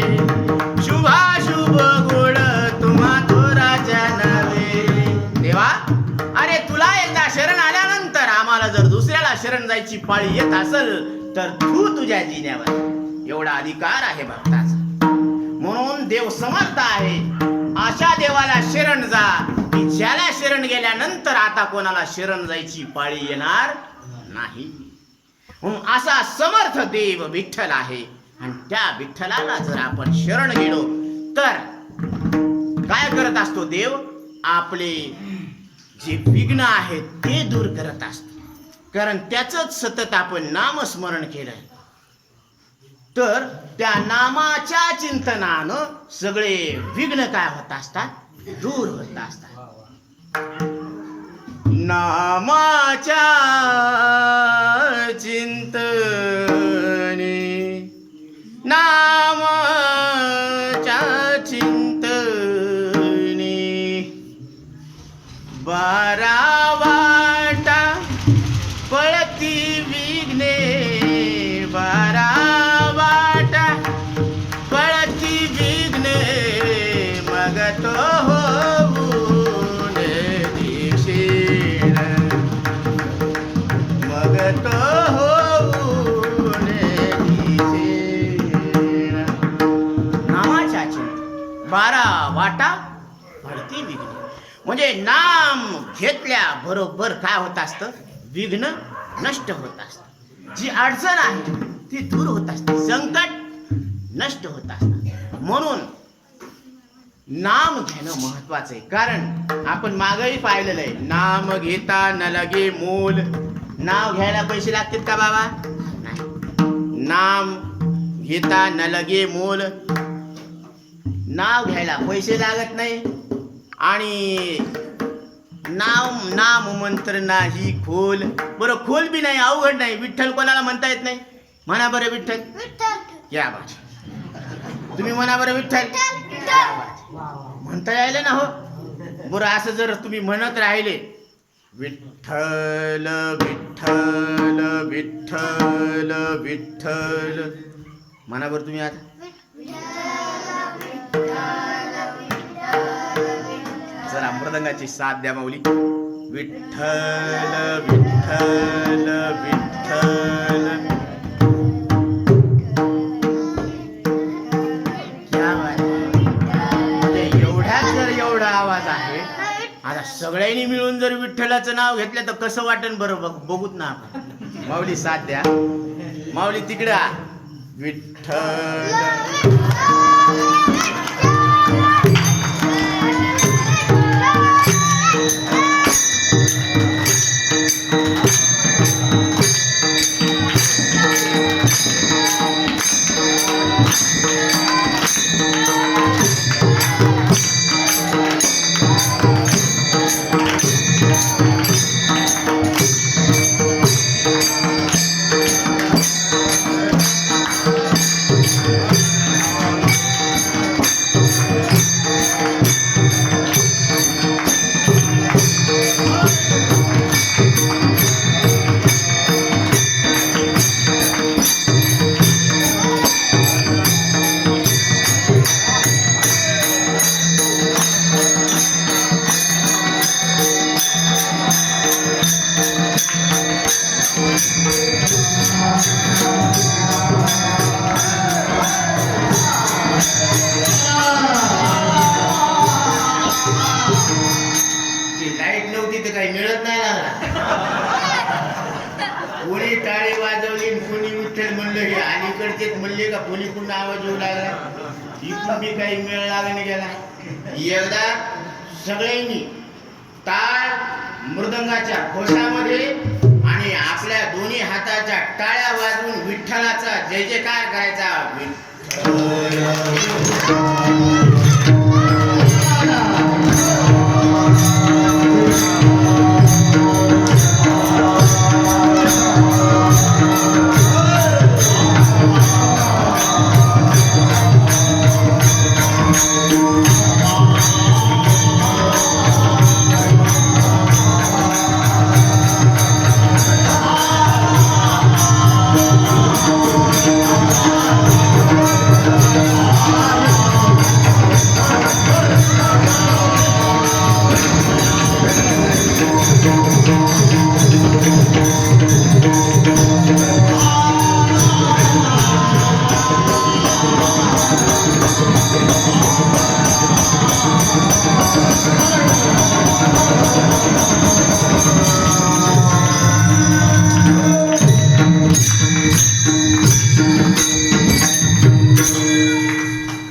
शुभाशुभ गोड तुम्हा थोराच्या नावे. देवा, अरे तुला एकदा शरण आल्यानंतर आम्हाला जर दुसऱ्याला शरण जायची पाळी येत असल तर तू तुझ्या जिन्यावर. एवढा अधिकार आहे भक्ताचा. म्हणून देव समर्थ आहे. अशा देवाला शरण जा की ज्याला शरण गेल्यानंतर आता कोणाला शरण जायची पाळी येणार नाही. म्हणून असा समर्थ देव विठ्ठल आहे. आणि त्या विठ्ठलाला जर आपण शरण गेलो तर काय करत असतो देव? आपले जे विघ्न आहेत ते दूर करत असतो. कारण त्याचंच सतत आपण नामस्मरण केलं तर त्या नामाच्या चिंतनानं सगळे विघ्न काय होत असतात? दूर होत असतात. नामाच्या चिंतने, नामाच्या चिंतने, बारा वाटा पळती विघ्ने, बारा वाटा पळती विघ्ने, मग तो होऊन दीक्षेन, मग तो होऊन दीक्षेन. नामाच्या चिंतन, बारा वाटा पळती विघ्ने. म्हणजे नाम घेतल्या बरोबर काय होत असतं? विघ्न नष्ट होत असतं. जी अडचण आहे ती दूर होत असते, संकट नष्ट होत असतात. म्हणून नाम घेणं महत्वाचं आहे. कारण आपण मागही पाहिलेलं आहे, नाम घेता न लगे मोल. नाव घ्यायला पैसे लागतात का बाबा? नाही. नाम घेता न लगे मोल. नाव घ्यायला पैसे लागत नाही. आणि नाम मंत्र नाही खोल. बरं, खोल बी नाही, अवघड नाही. विठ्ठल कोणाला म्हणता येत नाही? म्हणा बरं विठ्ठल. या बाज, तुम्ही म्हणा बरं विठ्ठल. म्हणता यायले ना हो. बरं, असं जर तुम्ही म्हणत राहिले विठ्ठल विठ्ठल विठ्ठल विठ्ठल, म्हणा बरं तुम्ही आता. जरा मृदंगाची साथ द्या माऊली. विठ्ठल विठ्ठल विठ्ठल. म्हणजे एवढ्यात जर एवढा आवाज आहे, आता सगळ्यांनी मिळून जर विठ्ठलाचं नाव घेतलं तर कसं वाटेल बरं? बघूत ना आपण. माऊली साथ द्या. माऊली तिकडा. विठ्ठल अलीकडचेच म्हणले का कोणी पुन्हा आवाज येऊ लागला, इथून बी काही मेळ लागणे गेला. एकदा सगळ्यांनी टाळ मृदंगाच्या घोषामध्ये आणि आपल्या दोन्ही हाताच्या जोराच्या टाळ्या वाजवून विठ्ठलाचा जय जयकार करायचा.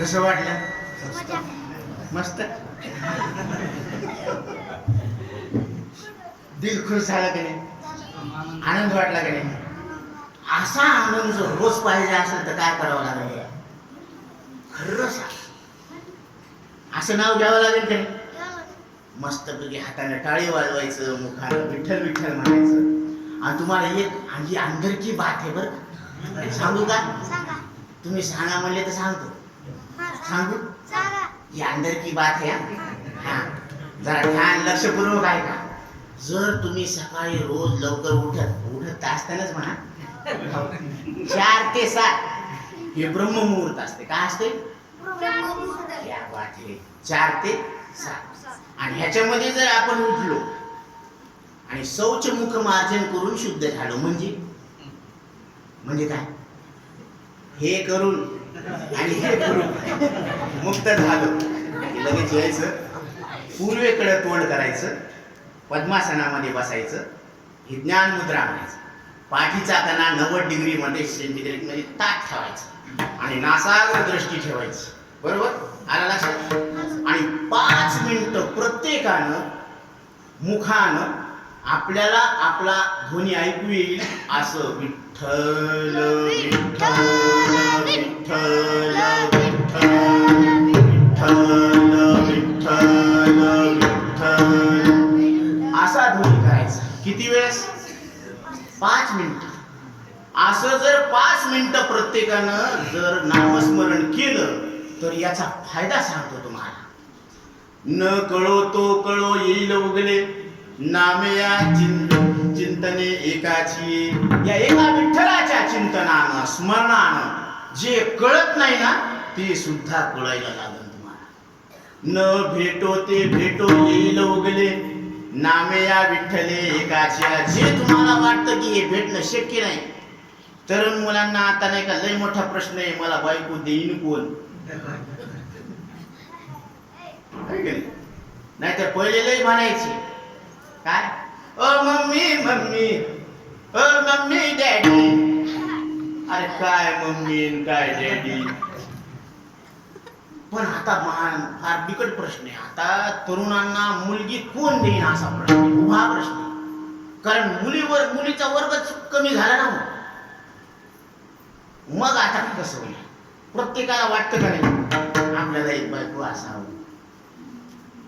कसं वाटलं? मस्त. दिल खुश झालं की नाही? आनंद वाटला की नाही? असा आनंद जर रोज पाहिजे असेल तर काय करावं लागेल? खरं सांग, असं नाव घ्यावं लागेल की नाही? मस्तपैकी हाताने टाळी वाजवायचं, मुखानं विठ्ठल विठ्ठल म्हणायचं. आणि तुम्हाला एक आणि अंदरची बात आहे बरं, सांगू का? तुम्ही सांगा म्हणले तर सांगतो. सांगू? ही अंदर की बात आहे. हा, जरा ध्यान लक्षपूर्वक ऐका. जर तुम्ही सकाळी रोज लवकर उठत असतानाच म्हणा 4 ते 7 हे ब्रह्ममुहूर्त असते. काय असते? या बात आहे. 4 ते 7 आणि ह्याच्यामध्ये जर आपण उठलो आणि शौच मुख मार्जन करून शुद्ध झालो म्हणजे काय? हे करून आणि हे करून मुक्त झालो की लगेच यायचं, पूर्वेकडे तोंड करायचं, पद्मासनामध्ये बसायचं, ही ज्ञान मुद्रा म्हणायचं. पाठीचा कणा 90 डिग्री मध्ये सेंटीग्रेड मध्ये ताट ठेवायचं आणि नासाग्र दृष्टी ठेवायची. बरोबर? आला लक्षात? आणि 5 मिनिटं प्रत्येकानं मुखानं आपल्याला आपला ध्वनी ऐकू येईल असं विठ्ठल विठ्ठल विठ्ठल विठ्ठल विठ्ठल विठ्ठल विठ्ठल असा ध्वनी करायचा. किती वेळेस? 5 मिनिटं. असं जर 5 मिनिटं प्रत्येकानं जर नामस्मरण केलं तर याचा फायदा सांगतो तुम्हाला. न कळो तो कळो येईल उगले नामे या चिंतने एकाची. या एका विठ्ठलाच्या चिंतनानं स्मरणानं जे कळत नाही ना ते सुद्धा कळायला लागेल तुम्हाला. न भेटो ते भेटो येईल उगले नामे या विठ्ठले एकाची. जे तुम्हाला वाटतं की हे भेटणं शक्य नाही, तरुण मुलांना आता नाही का लय मोठा प्रश्न आहे, मला बायको देईन कोण? नाहीतर पहिले लय म्हणायचे काय, ओ मम्मी मम्मी, ओ मम्मी डॅडी. अरे काय मम्मी काय डॅडी? पण आता फार बिकट प्रश्न आहे. आता तरुणांना मुलगी कोण देईन असा प्रश्न, उभा प्रश्न. कारण मुलीचा वर्गच कमी झाला ना. मग आता कसं होईल? प्रत्येकाला वाटतं का नाही आपल्याला एक बायको असावं,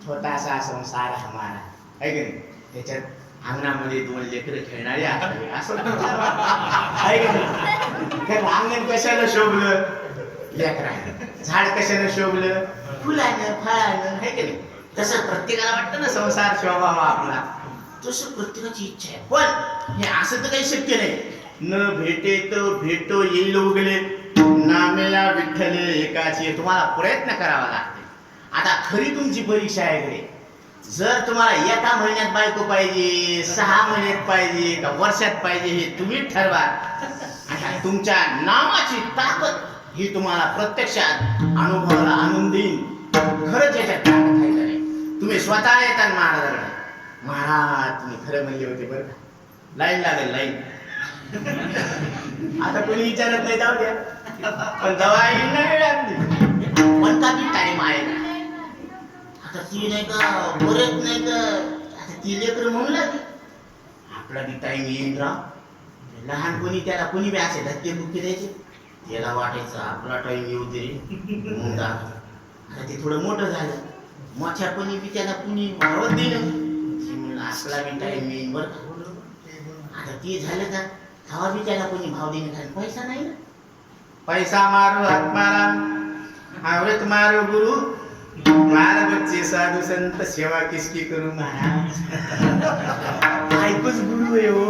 छोटासा संसार हमारा आहे की नाही, त्याच्यात अंगणामध्ये 2 लेकरं खेळणारे असावे असं आहे की नाही. अंगण कशाला शोभलं? लेकरानं. झाड कशानं शोभलं? फुलानं फळानं आहे की नाही. तसं प्रत्येकाला वाटतं ना संसार शोभावा आपला, तसं प्रत्येकाची इच्छा आहे. पण हे असं तर काही शक्य नाही. न भेटे तो भेटो येईल उगले नामेला विठ्ठले एकाची. तुम्हाला प्रयत्न करावा लागते. आता खरी तुमची परीक्षा आहे घरी. जर तुम्हाला एका महिन्यात बायको पाहिजे, 6 महिन्यात पाहिजे का वर्षात पाहिजे हे तुम्ही ठरवा. आणि तुमच्या नामाची ताकद ही तुम्हाला प्रत्यक्षात अनुभवाला आणून देईन. खरंच याच्यात ताकद आहे का नाही? तुम्ही स्वतः येतात महाराजांना, महाराज तुम्ही खरं म्हणले होते बरं का. लाईन लागेल लाईन. आता कोणी विचारत नाही, जाऊ द्या. पण दवाई नाही लागली पण का टाइम आहे का? आता ती नाही का बरेच नाही का आता ती लेकर म्हणू लागली आपला बी टाइम येईल राव. लहानपणी त्याला कोणी बी असे धक्के बुक्के द्यायचे, त्याला वाटायचं आपला टाइम येऊ दे रे मग दाखव. आता ते थोडं मोठं झालं, मोठ्यापणी बी त्याला कुणी वाढवत दिलं, ते म्हणलं असला बी टाइम येईन बरं का. आता ते झालं का तेव्हा बी त्याला कोणी भाव देणे खाली पैसा नाही ना. पैसा मारो हात मारा, आवरत मारो गुरु, मारा बच्चे साधू संत, सेवा किसकी करू महाराज. ऐकूच गुरु आहे हो.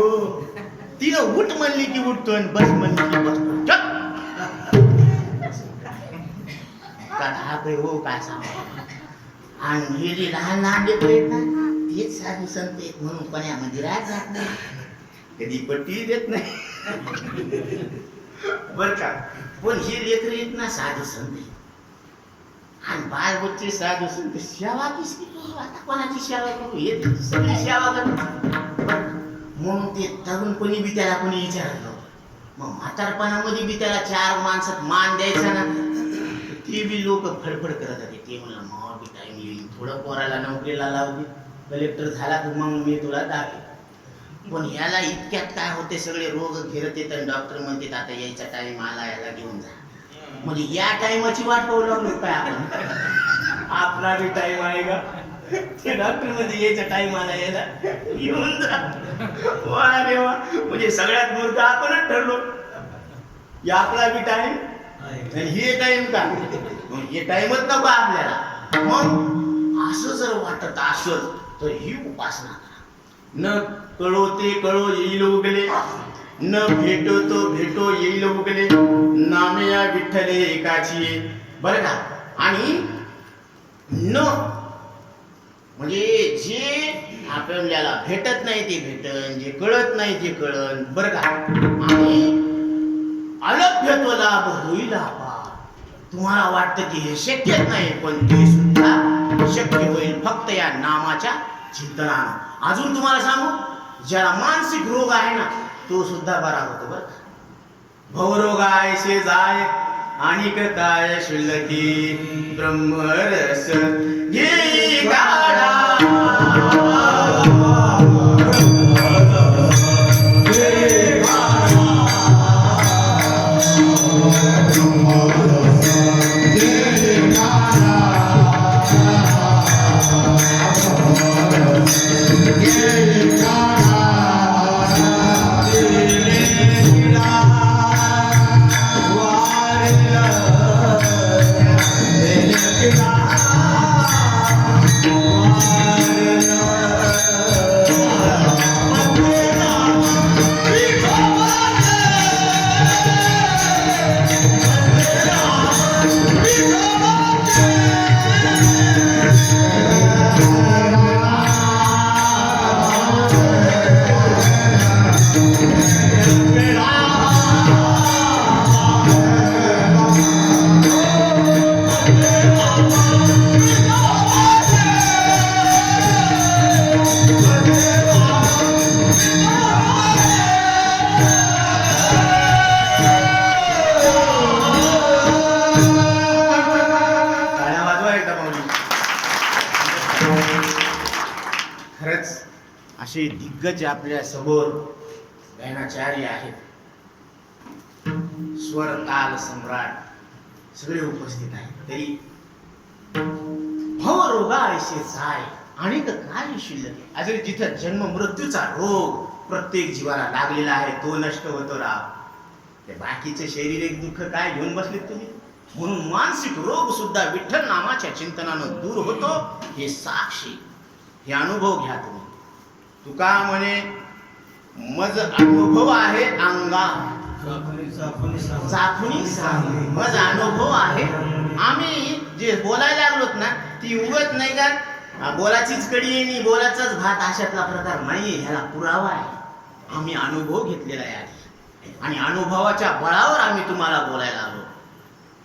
तिनं उठ म्हणली की उठतो आणि बस म्हणली की बसतो. चल हा काय हो काय सांगा. आणि हे जे लहान लहान लेकरं आहेत ना, तेच साधू संत आहेत म्हणून कोण्या मंदिरात जात नाही, कधी पट्टी देत नाही बर का. पण हे लेकरं आहेत ना साधू संत आहेत. आणि बाळ बच्चे साधू संत, सेवा किसकी करू, आता कोणाची सेवा करू, हे सगळी सेवा करू. म्हणून ते तरुणपणी बी त्याला कोणी विचारत नव्हतं. मग म्हातारपणामध्ये बी त्याला चार माणसात मान द्यायचा ना, ते बी लोक फडफड करत होते. ते म्हणलं मग बी टाइम येईल, थोडं पोराला नोकरीला लावली, कलेक्टर झाला तर मग मी तुला दाखवेन. पण ह्याला इतक्यात काय होते, सगळे रोग घेरत येत आणि डॉक्टर म्हणतात आता यायचा टाइम आला, याला घेऊन जा. म्हणजे या टाइमाची वाट पाहू लागलो काय आपण, आपला बी टाइम आहे का. ते डॉक्टर मध्ये यायचा टाइम आला, याला घेऊन जा. वा देवा, म्हणजे सगळ्यात मूर्ख आपणच ठरलो. या आपला बी टाइम आणि हे टाइम का, हे टाइमच नको आपल्याला. मग असं जर वाटत असेल तर ही उपासना करा. न कळो ते कळो येईल उगले, न भेटो तो भेटो येईल उगले, नामे या विठ्ठले एकाची. बरं का. आणि न म्हणजे जे आपल्याला भेटत नाही ते भेटन, जे कळत नाही ते कळन. बरं का. आणि अलभ्य तो लाभ होईल आपा. तुम्हाला वाटतं की हे शक्यच नाही, पण ते सुद्धा शक्य होईल फक्त या नामाच्या चिंतनानं. अजून तुम्हाला सांगू, ज्याला मानसिक रोग आहे ना तो सुद्धा बरा होतो बरं. भवरोग आयसे जाय आणि काय शिल्लकी, ब्रह्मरस घे गाडा. खरंच असे दिग्गज आपल्या समोर गायनाचार्य आहेत, स्वर ताल सम्राट सगळे उपस्थित आहेत. तरी भवरोगा ऐसे जाय आणि काय शिल्लक. अजून जिथं जन्म मृत्यूचा रोग प्रत्येक जीवाला लागलेला आहे तो नष्ट होतो राव. ते बाकीचे शारीरिक दुःख काय घेऊन बसलेत तुम्ही. म्हणून मानसिक रोग सुद्धा विठ्ठल नामाच्या चिंतनानं दूर होतो. हे साक्षी, हे अनुभव घ्या तुम्ही. तुका म्हणे मज अनुभव आहे अंगा, चाखुनी सांग. मज अनुभव आहे. आम्ही जे बोलायला लागलोत ना ती उगत नाही का बोलाचीच कडी येणी बोलाचाच भात अशातला प्रकार नाहीये. ह्याला पुरावा आहे. आम्ही अनुभव घेतलेला आहे आणि अनुभवाच्या बळावर आम्ही तुम्हाला बोलायला आलो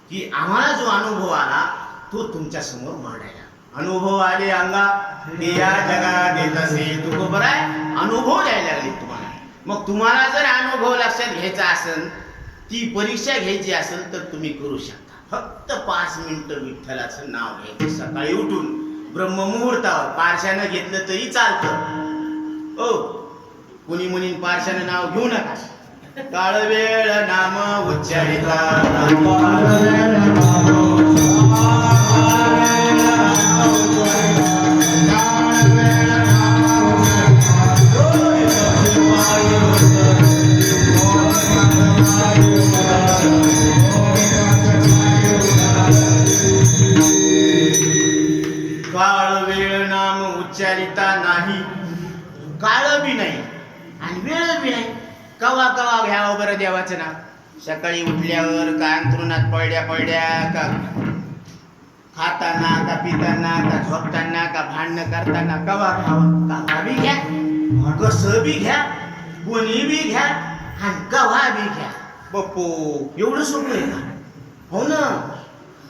की आम्हाला जो अनुभव आला तो तुमच्या समोर मांडायला. अनुभव आले अंगा ते या जगात येत असे. तू बरोबर आहे. अनुभव द्यायला लागले तुम्हाला. मग तुम्हाला जर अनुभव लक्षात घ्यायचा असेल, ती परीक्षा घ्यायची असेल तर तुम्ही करू शकता. फक्त 5 मिनिटं विठ्ठलाचं नाव घ्यायचं सकाळी उठून ब्रह्ममुहूर्तावर. पारशानं घेतलं तरी चालतं. ओ कोणी म्हणीन पारशानं नाव घेऊ नका. काळवेळ नाम उच्चारिता काळ वेळ नाम उच्चारिता नाही. काळ बी नाही आणि वेळ बी नाही. कवा कवा घ्यावं बरं देवाचं नाव. सकाळी उठल्यावर का अंथरुणात पडल्या का खाताना का पिताना का झोपताना का भांडणं करताना कवा घ्यावं. कवा बी घ्या, कसं बी घ्या, कोणी बी घ्या आणि कवा बी घ्या. बप्पो एवढं सोपं आहे का? हो ना.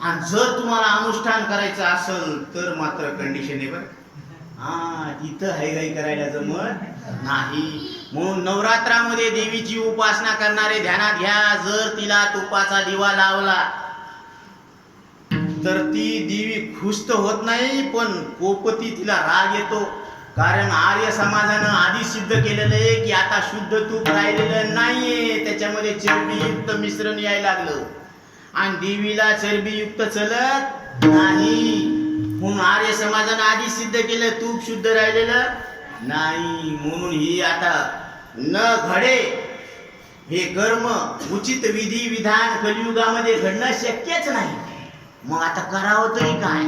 आणि जर तुम्हाला अनुष्ठान करायचं असेल तर मात्र कंडिशन आहे बरं. हा तिथं हायगाई करायला जमत नाही. म्हणून नवरात्रामध्ये देवीची उपासना करणारे ध्यानात घ्या. जर तिला तुपाचा दिवा लावला तर ती देवी खुश तर होत नाही, पण पोपती तिला राग येतो. कारण आर्य समाजानं आधी सिद्ध केलेलं आहे की आता शुद्ध तूप राहिलेलं नाहीये, त्याच्यामध्ये चरबीयुक्त मिश्रण यायला लागलं आणि देवीला चरबीयुक्त चलत नाही. म्हणून आर्य समाजानं आधी सिद्ध केलं तूप शुद्ध राहिलेलं नाही. म्हणून ही आता न घडे हे कर्म उचित विधी विधान कलियुगामध्ये घडणं शक्यच नाही. मग आता करावं तरी काय?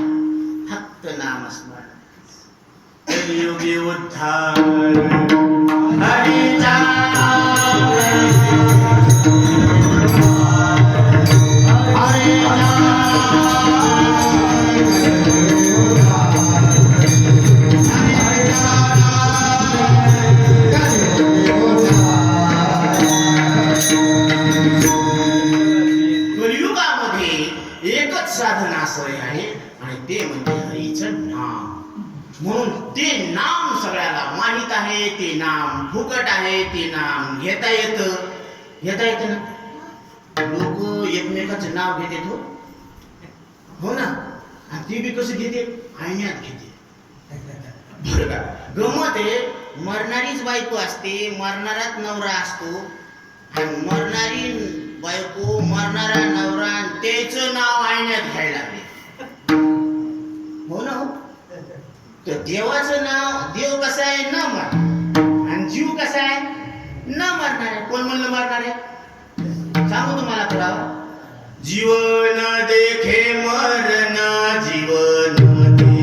फक्त नामस्मरण. कलियुगी उद्धार हरीचा साधन आश्रय आहे आणि ते म्हणजे हरीचं नाम. म्हणून ते नाम सगळ्याला माहित आहे. ते नाम फुकट आहे. ते नाम घेता येतं ना. लोक एकमेकाचं नाव घेते हो ना. आणि ते बी कसं घेते? आयण्यात घेते बरं का. गमत आहे. मरणारीच बायको असते, मरणाराच नवरा असतो आणि मरणारी बायको मरणारा नवरा त्याचं नाव आयण्यात घ्यायला लागले. हो ना. तर देवाचं नाव, देव कसा आहे? न मर. आणि जीव कसा आहे? न मरणार आहे. कोण म्हणलं मरणार आहे? सांगू तुम्हाला पुरावा. जीवन देखे मरण, जीवन देखे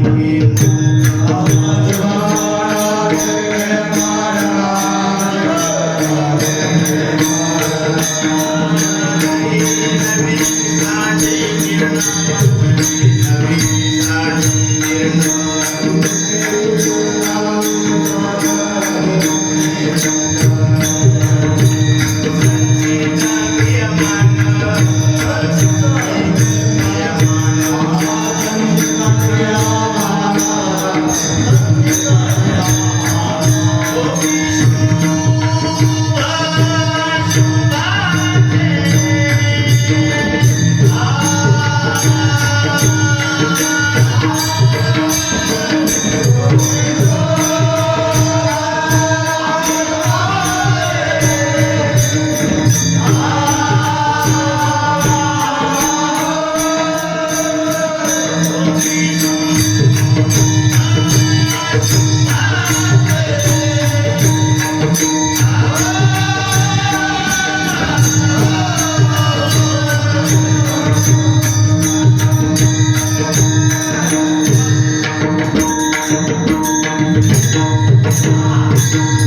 Ah!